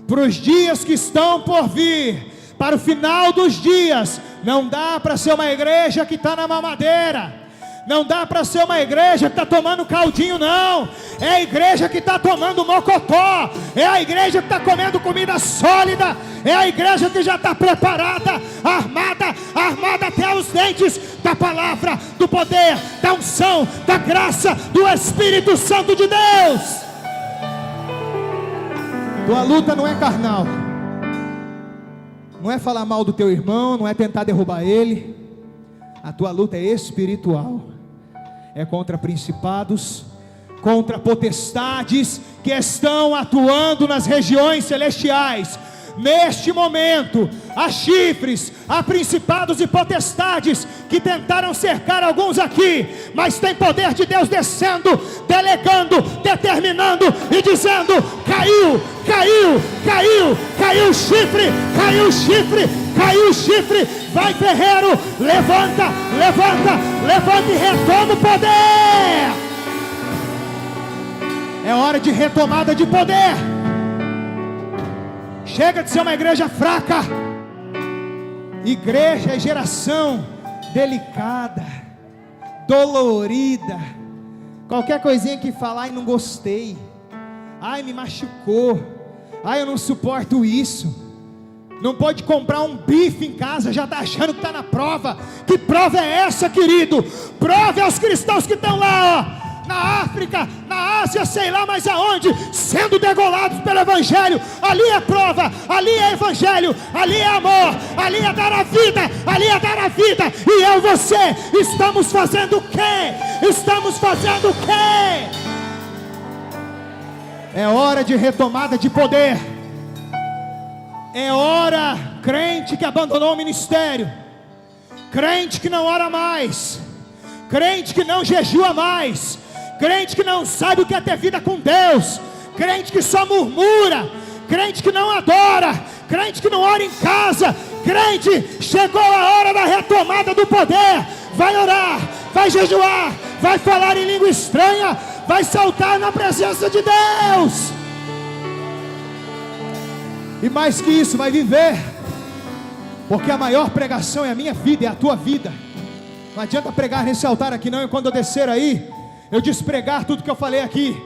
Para os dias que estão por vir, para o final dos dias, não dá para ser uma igreja que está na mamadeira. Não dá para ser uma igreja que está tomando caldinho, não. É a igreja que está tomando mocotó. É a igreja que está comendo comida sólida. É a igreja que já está preparada, armada até os dentes da palavra, do poder, da unção, da graça, do Espírito Santo de Deus. Tua luta não é carnal, não é falar mal do teu irmão, não é tentar derrubar ele. A tua luta é espiritual. É contra principados, contra potestades que estão atuando nas regiões celestiais. Neste momento, há chifres, há principados e potestades que tentaram cercar alguns aqui, mas tem poder de Deus descendo, delegando, determinando e dizendo: caiu o chifre, caiu o chifre, caiu o chifre. Vai, ferreiro, levanta e retoma o poder. É hora de retomada de poder. Chega de ser uma igreja fraca. Igreja é geração delicada, dolorida. Qualquer coisinha que falar e não gostei, ai, me machucou, ai, eu não suporto isso. Não pode comprar um bife em casa, já está achando que está na prova. Que prova é essa, querido? Prova é os cristãos que estão lá, ó, na África, na Ásia, sei lá mais aonde, sendo degolados pelo Evangelho. Ali é prova, ali é Evangelho, ali é amor, ali é dar a vida, ali é dar a vida. E eu e você, estamos fazendo o quê? Estamos fazendo o quê? É hora de retomada de poder. É hora, crente que abandonou o ministério, crente que não ora mais, crente que não jejua mais, crente que não sabe o que é ter vida com Deus, crente que só murmura, crente que não adora, crente que não ora em casa. Crente, chegou a hora da retomada do poder. Vai orar, vai jejuar, vai falar em língua estranha, vai saltar na presença de Deus. E mais que isso, vai viver. Porque a maior pregação é a minha vida, é a tua vida. Não adianta pregar nesse altar aqui não. E quando eu descer aí, eu despregar tudo que eu falei aqui.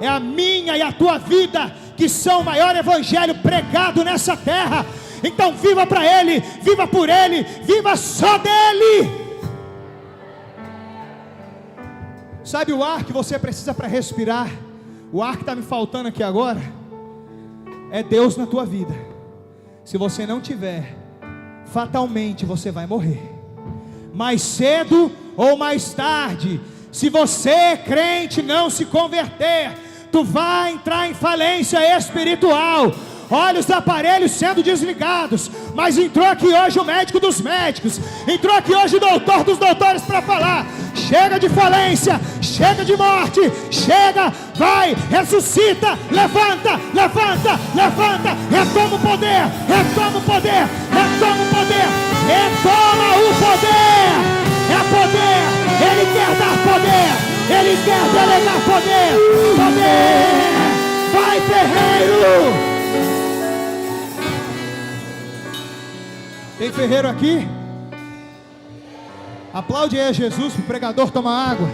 É a minha e a tua vida que são o maior evangelho pregado nessa terra. Então viva para Ele, viva por Ele, viva só dEle. Sabe o ar que você precisa para respirar? O ar que está me faltando aqui agora é Deus na tua vida. Se você não tiver, fatalmente você vai morrer, mais cedo ou mais tarde. Se você, crente, não se converter, tu vai entrar em falência espiritual. Olha os aparelhos sendo desligados, mas entrou aqui hoje o médico dos médicos, entrou aqui hoje o doutor dos doutores para falar: chega de falência, chega de morte, chega, vai, ressuscita, levanta, levanta, levanta, retoma o poder, retoma o poder, retoma o poder, retoma o poder, é poder, Ele quer dar poder, Ele quer delegar poder, poder, vai ferreiro. Tem ferreiro aqui? Aplaude aí a Jesus para o pregador tomar água.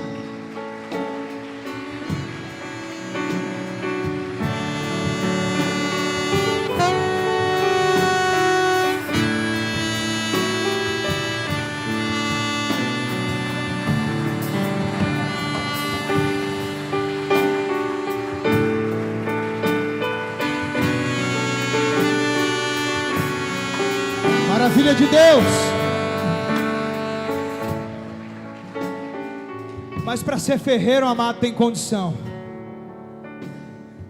Maravilha de Deus. Mas para ser ferreiro, amado, tem condição.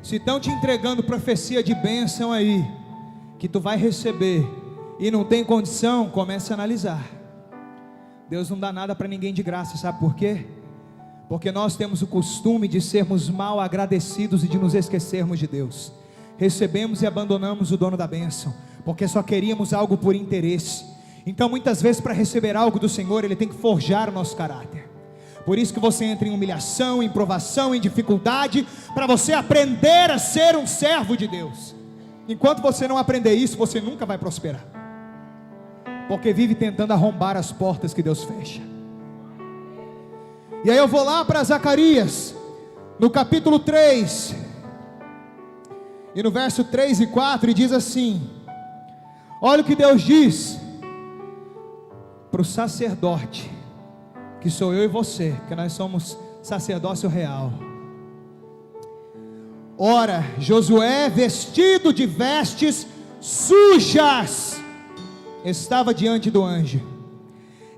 Se estão te entregando profecia de bênção aí, que tu vai receber, e não tem condição, comece a analisar. Deus não dá nada para ninguém de graça, sabe por quê? Porque nós temos o costume de sermos mal agradecidos e de nos esquecermos de Deus. Recebemos e abandonamos o dono da bênção, porque só queríamos algo por interesse. Então muitas vezes, para receber algo do Senhor, Ele tem que forjar o nosso caráter. Por isso que você entra em humilhação, em provação, em dificuldade, para você aprender a ser um servo de Deus. Enquanto você não aprender isso, você nunca vai prosperar, porque vive tentando arrombar as portas que Deus fecha. E aí eu vou lá para Zacarias, no capítulo 3, e no verso 3 e 4, e diz assim: olha o que Deus diz para o sacerdote, que sou eu e você, que nós somos sacerdócio real. Ora, Josué, vestido de vestes sujas, estava diante do anjo.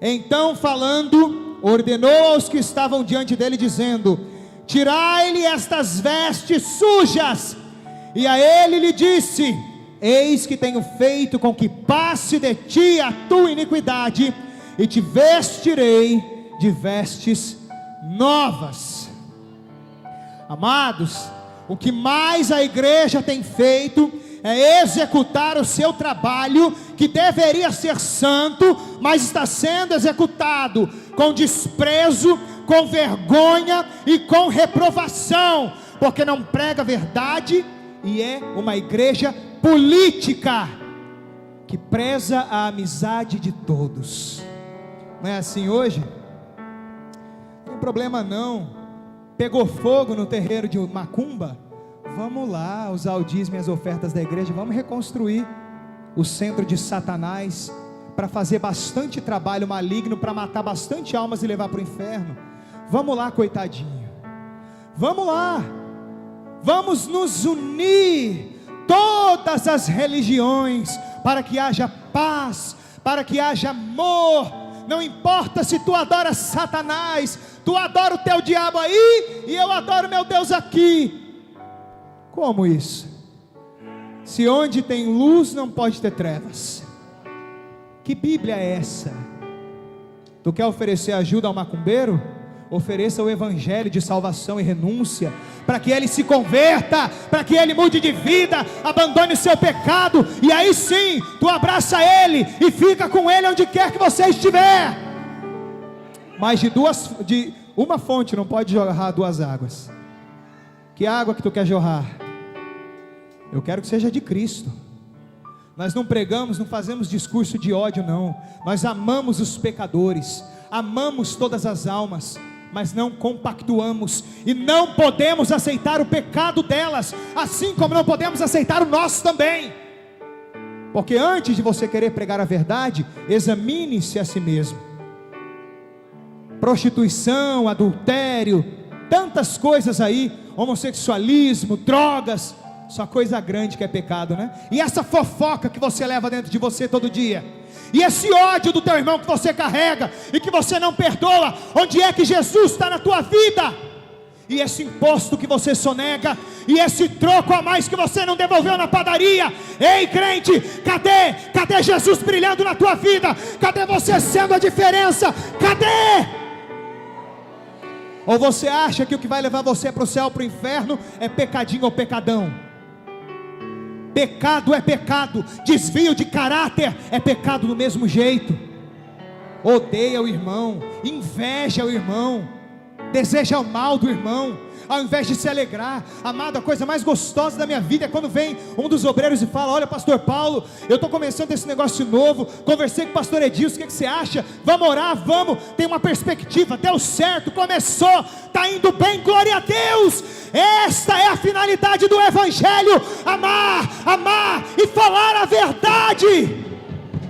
Então, falando, ordenou aos que estavam diante dele, dizendo: tirai-lhe estas vestes sujas. E a ele lhe disse: eis que tenho feito com que passe de ti a tua iniquidade, e te vestirei de vestes novas. Amados, o que mais a igreja tem feito é executar o seu trabalho, que deveria ser santo, mas está sendo executado com desprezo, com vergonha e com reprovação, porque não prega a verdade, e é uma igreja política, que preza a amizade de todos. Não é assim hoje? Não tem problema não. Pegou fogo no terreiro de Macumba? Vamos lá usar o dízimo e as ofertas da igreja, vamos reconstruir o centro de Satanás, para fazer bastante trabalho maligno, para matar bastante almas e levar para o inferno. Vamos lá, coitadinho, vamos lá, vamos nos unir, todas as religiões, para que haja paz, para que haja amor. Não importa se tu adoras Satanás, tu adora o teu diabo aí, e eu adoro meu Deus aqui. Como isso? Se onde tem luz não pode ter trevas. Que Bíblia é essa? Tu quer oferecer ajuda ao macumbeiro? Ofereça o evangelho de salvação e renúncia, para que ele se converta, para que ele mude de vida, abandone o seu pecado, e aí sim, tu abraça ele, e fica com ele onde quer que você estiver. Mas de uma fonte não pode jorrar duas águas. Que água que tu quer jorrar? Eu quero que seja de Cristo. Nós não pregamos, não fazemos discurso de ódio não. Nós amamos os pecadores, amamos todas as almas, mas não compactuamos, e não podemos aceitar o pecado delas, assim como não podemos aceitar o nosso também. Porque antes de você querer pregar a verdade, examine-se a si mesmo. prostituição, adultério, tantas coisas aí, homossexualismo, drogas, só coisa grande que é pecado, né? E essa fofoca que você leva dentro de você todo dia, e esse ódio do teu irmão que você carrega, e que você não perdoa, onde é que Jesus está na tua vida? E esse imposto que você sonega, e esse troco a mais que você não devolveu na padaria, ei crente, cadê Jesus brilhando na tua vida? Cadê você sendo a diferença? Cadê? Ou você acha que o que vai levar você para o céu, para o inferno, é pecadinho ou pecadão? Pecado é pecado, desvio de caráter é pecado do mesmo jeito. Odeia o irmão, inveja o irmão, deseja o mal do irmão, ao invés de se alegrar. Amado, a coisa mais gostosa da minha vida é quando vem um dos obreiros e fala: olha, pastor Paulo, eu estou começando esse negócio novo, conversei com o pastor Edilson, o que você acha? Vamos orar, vamos, tem uma perspectiva, deu certo, começou, está indo bem, glória a Deus. Esta é a finalidade do evangelho: amar e falar a verdade.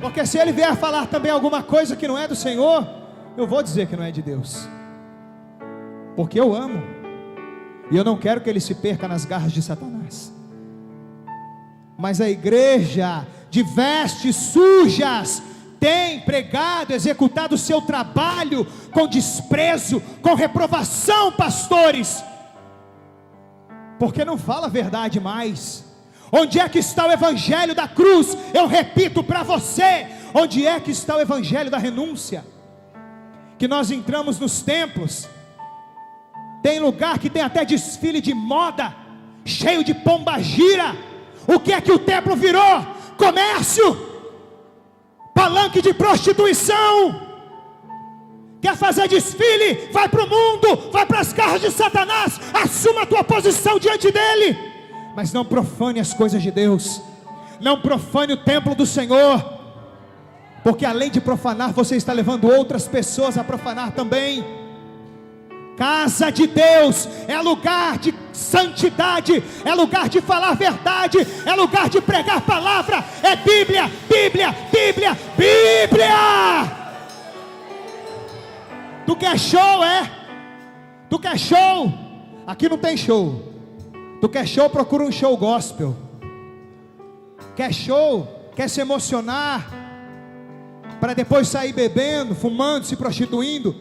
Porque se ele vier falar também alguma coisa que não é do Senhor, eu vou dizer que não é de Deus, porque eu amo, e eu não quero que ele se perca nas garras de Satanás. Mas a igreja de vestes sujas tem pregado, executado o seu trabalho com desprezo, com reprovação, pastores, porque não fala a verdade mais. Onde é que está o evangelho da cruz? Eu repito para você, onde é que está o evangelho da renúncia? Que nós entramos nos templos, tem lugar que tem até desfile de moda, cheio de pombagira. O que é que o templo virou? Comércio, palanque de prostituição. Quer fazer desfile? Vai para o mundo, vai para as garras de Satanás, assuma a tua posição diante dele, mas não profane as coisas de Deus, não profane o templo do Senhor, porque além de profanar, você está levando outras pessoas a profanar também. Casa de Deus é lugar de santidade, é lugar de falar verdade, é lugar de pregar palavra, é Bíblia, Bíblia, Bíblia, Bíblia. Tu quer show, é? Tu quer show? Aqui não tem show. Tu quer show, procura um show gospel. Quer show? Quer se emocionar, para depois sair bebendo, fumando, se prostituindo,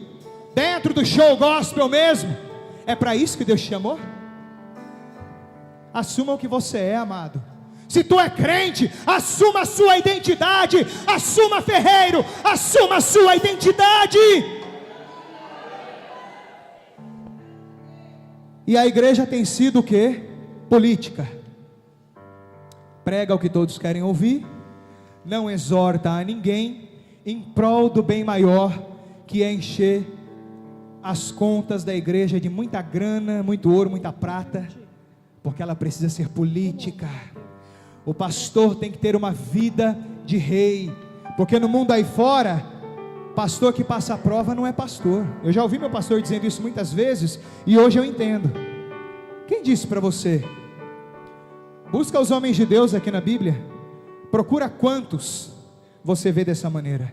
dentro do show gospel mesmo? É para isso que Deus te chamou? Assuma o que você é, amado. Se tu é crente, assuma a sua identidade. Assuma, ferreiro, assuma a sua identidade. E a igreja tem sido o quê? Política. Prega o que todos querem ouvir, não exorta a ninguém, em prol do bem maior, que é encher as contas da igreja de muita grana, muito ouro, muita prata, porque ela precisa ser política. O pastor tem que ter uma vida de rei, porque no mundo aí fora, pastor que passa a prova não é pastor. Eu já ouvi meu pastor dizendo isso muitas vezes, e hoje eu entendo. Quem disse para você? Busca os homens de Deus aqui na Bíblia, procura quantos você vê dessa maneira.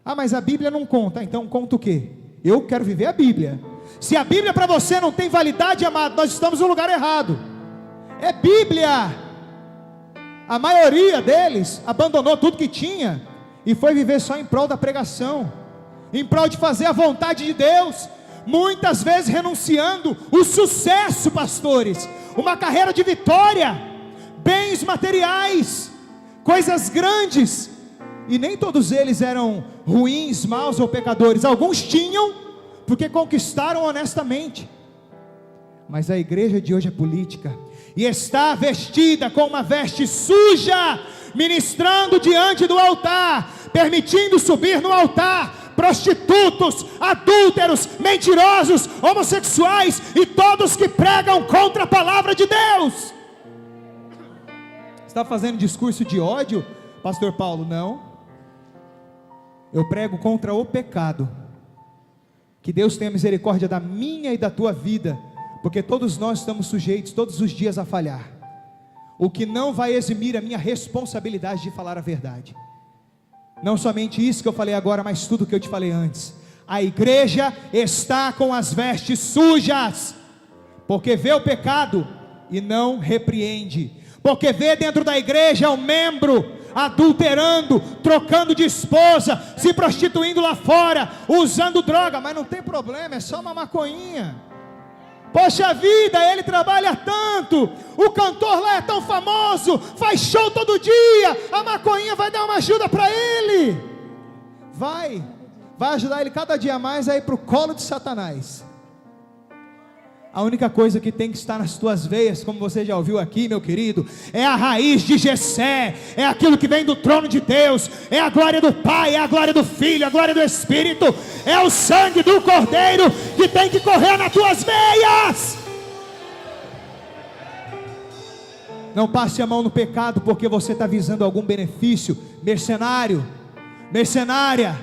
Ah, mas a Bíblia não conta. Então conta o quê? Eu quero viver a Bíblia. Se a Bíblia para você não tem validade, amado, nós estamos no lugar errado. É Bíblia. A maioria deles abandonou tudo que tinha e foi viver só em prol da pregação, em prol de fazer a vontade de Deus, muitas vezes renunciando o sucesso, pastores, uma carreira de vitória, bens materiais, coisas grandes, e nem todos eles eram ruins, maus ou pecadores. Alguns tinham, porque conquistaram honestamente. Mas a igreja de hoje é política, e está vestida com uma veste suja, ministrando diante do altar, permitindo subir no altar prostitutos, adúlteros, mentirosos, homossexuais e todos que pregam contra a palavra de Deus. Está fazendo discurso de ódio, pastor Paulo? Não. Eu prego contra o pecado. Que Deus tenha misericórdia da minha e da tua vida, porque todos nós estamos sujeitos todos os dias a falhar, o que não vai eximir a minha responsabilidade de falar a verdade. Não somente isso que eu falei agora, mas tudo que eu te falei antes. A igreja está com as vestes sujas, porque vê o pecado e não repreende, porque vê dentro da igreja um membro adulterando, trocando de esposa, se prostituindo lá fora, usando droga, mas não tem problema, é só uma maconhinha. Poxa vida, ele trabalha tanto, o cantor lá é tão famoso, faz show todo dia, a maconhinha vai dar uma ajuda para ele, vai ajudar ele cada dia mais a ir para o colo de Satanás. A única coisa que tem que estar nas tuas veias, como você já ouviu aqui, meu querido, é a raiz de Jessé, é aquilo que vem do trono de Deus, é a glória do Pai, é a glória do Filho, é a glória do Espírito, é o sangue do Cordeiro que tem que correr nas tuas veias. Não passe a mão no pecado porque você está visando algum benefício. Mercenário, mercenária,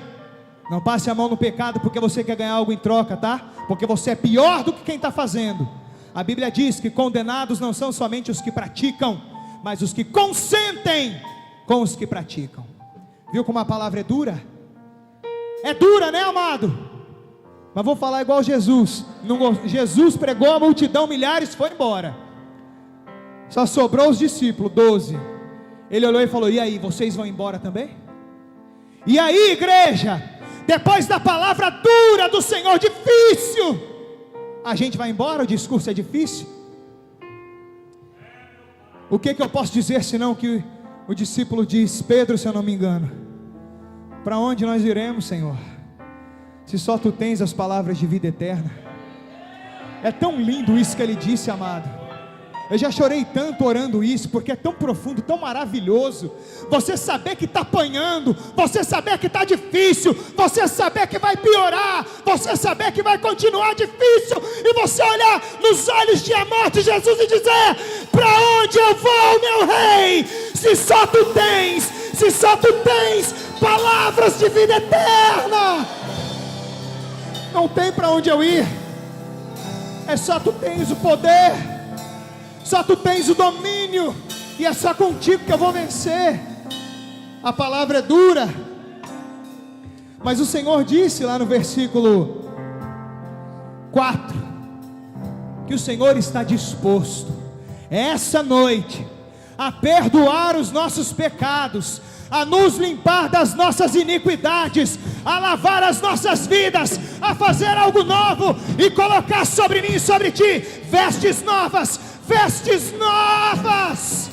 não passe a mão no pecado porque você quer ganhar algo em troca, tá? Porque você é pior do que quem está fazendo. A Bíblia diz que condenados não são somente os que praticam, mas os que consentem com os que praticam. Viu como a palavra é dura? É dura, né, amado? Mas vou falar igual Jesus. Jesus pregou a multidão, milhares, foi embora. Só sobrou os discípulos, 12. Ele olhou e falou: e aí, vocês vão embora também? E aí, igreja? Depois da palavra dura do Senhor, difícil, a gente vai embora? O discurso é difícil? O que eu posso dizer senão que o discípulo diz: Pedro, se eu não me engano, para onde nós iremos, Senhor, se só tu tens as palavras de vida eterna? É tão lindo isso que ele disse, amado. Eu já chorei tanto orando isso, porque é tão profundo, tão maravilhoso. Você saber que está apanhando, você saber que está difícil, você saber que vai piorar, você saber que vai continuar difícil, e você olhar nos olhos de amor de Jesus e dizer: para onde eu vou, meu rei? Se só tu tens palavras de vida eterna. Não tem para onde eu ir, é só tu tens o poder, só tu tens o domínio, e é só contigo que eu vou vencer. A palavra é dura, mas o Senhor disse lá no versículo 4, que o Senhor está disposto, essa noite, a perdoar os nossos pecados, a nos limpar das nossas iniquidades, a lavar as nossas vidas, a fazer algo novo, e colocar sobre mim e sobre ti vestes novas. Vestes novas,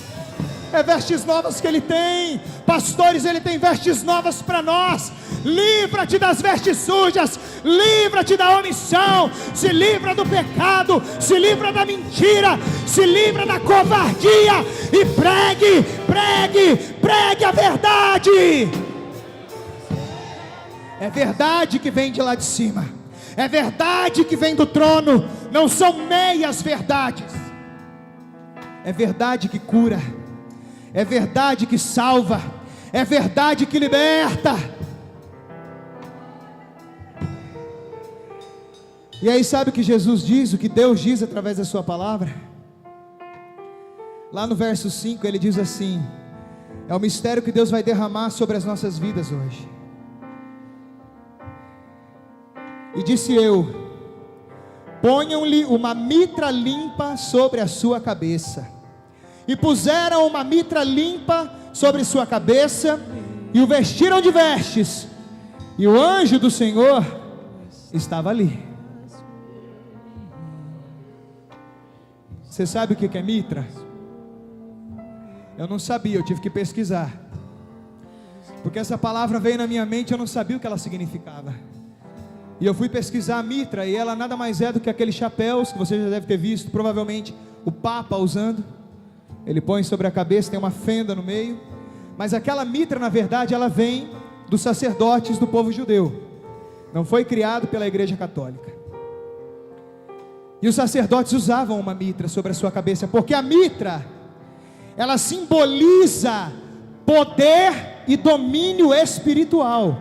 é vestes novas que Ele tem. Pastores, Ele tem vestes novas para nós. Livra-te das vestes sujas, livra-te da omissão, se livra do pecado, se livra da mentira, se livra da covardia, e pregue a verdade. É verdade que vem de lá de cima, é verdade que vem do trono, não são meias verdades. É verdade que cura, é verdade que salva, é verdade que liberta. E aí, sabe o que Jesus diz, o que Deus diz através da sua palavra? Lá no verso 5 ele diz assim: é o mistério que Deus vai derramar sobre as nossas vidas hoje. E disse eu: ponham-lhe uma mitra limpa sobre a sua cabeça. E puseram uma mitra limpa sobre sua cabeça, e o vestiram de vestes, e o anjo do Senhor estava ali. Você sabe o que é mitra? Eu não sabia, eu tive que pesquisar, porque essa palavra veio na minha mente, eu não sabia o que ela significava. E eu fui pesquisar a mitra, e ela nada mais é do que aqueles chapéus que você já deve ter visto, provavelmente o Papa usando. Ele põe sobre a cabeça, tem uma fenda no meio. Mas aquela mitra, na verdade, ela vem dos sacerdotes do povo judeu. Não foi criado pela igreja católica. E os sacerdotes usavam uma mitra sobre a sua cabeça, porque a mitra, ela simboliza poder e domínio espiritual.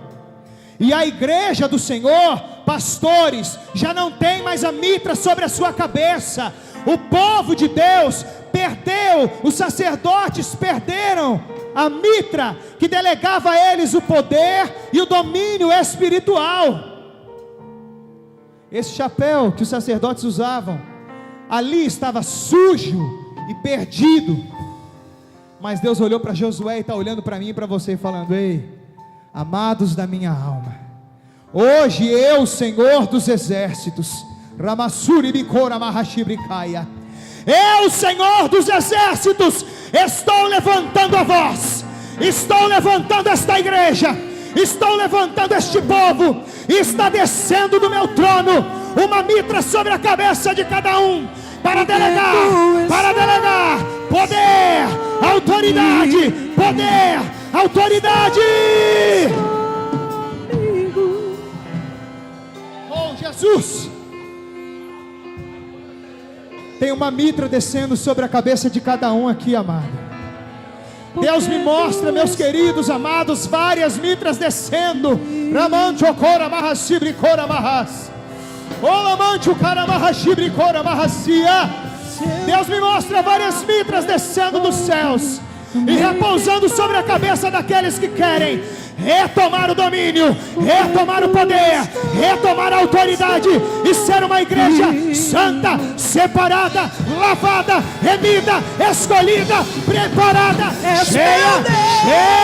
E a igreja do Senhor, pastores, já não tem mais a mitra sobre a sua cabeça. O povo de Deus perdeu, os sacerdotes perderam a mitra que delegava a eles o poder e o domínio espiritual. Esse chapéu que os sacerdotes usavam, ali estava sujo e perdido. Mas Deus olhou para Josué e está olhando para mim e para você falando: ei, amados da minha alma, hoje eu, Senhor dos exércitos, eu, Senhor dos exércitos, estou levantando a voz, estou levantando esta igreja, estou levantando este povo, e está descendo do meu trono uma mitra sobre a cabeça de cada um, para delegar poder, autoridade, poder, autoridade. Oh Jesus, tem uma mitra descendo sobre a cabeça de cada um aqui, amado. Deus me mostra, meus queridos amados, várias mitras descendo. Deus me mostra várias mitras descendo dos céus e repousando sobre a cabeça daqueles que querem retomar o domínio, retomar o poder, retomar a autoridade e ser uma igreja santa, separada, lavada, remida, escolhida, preparada, cheia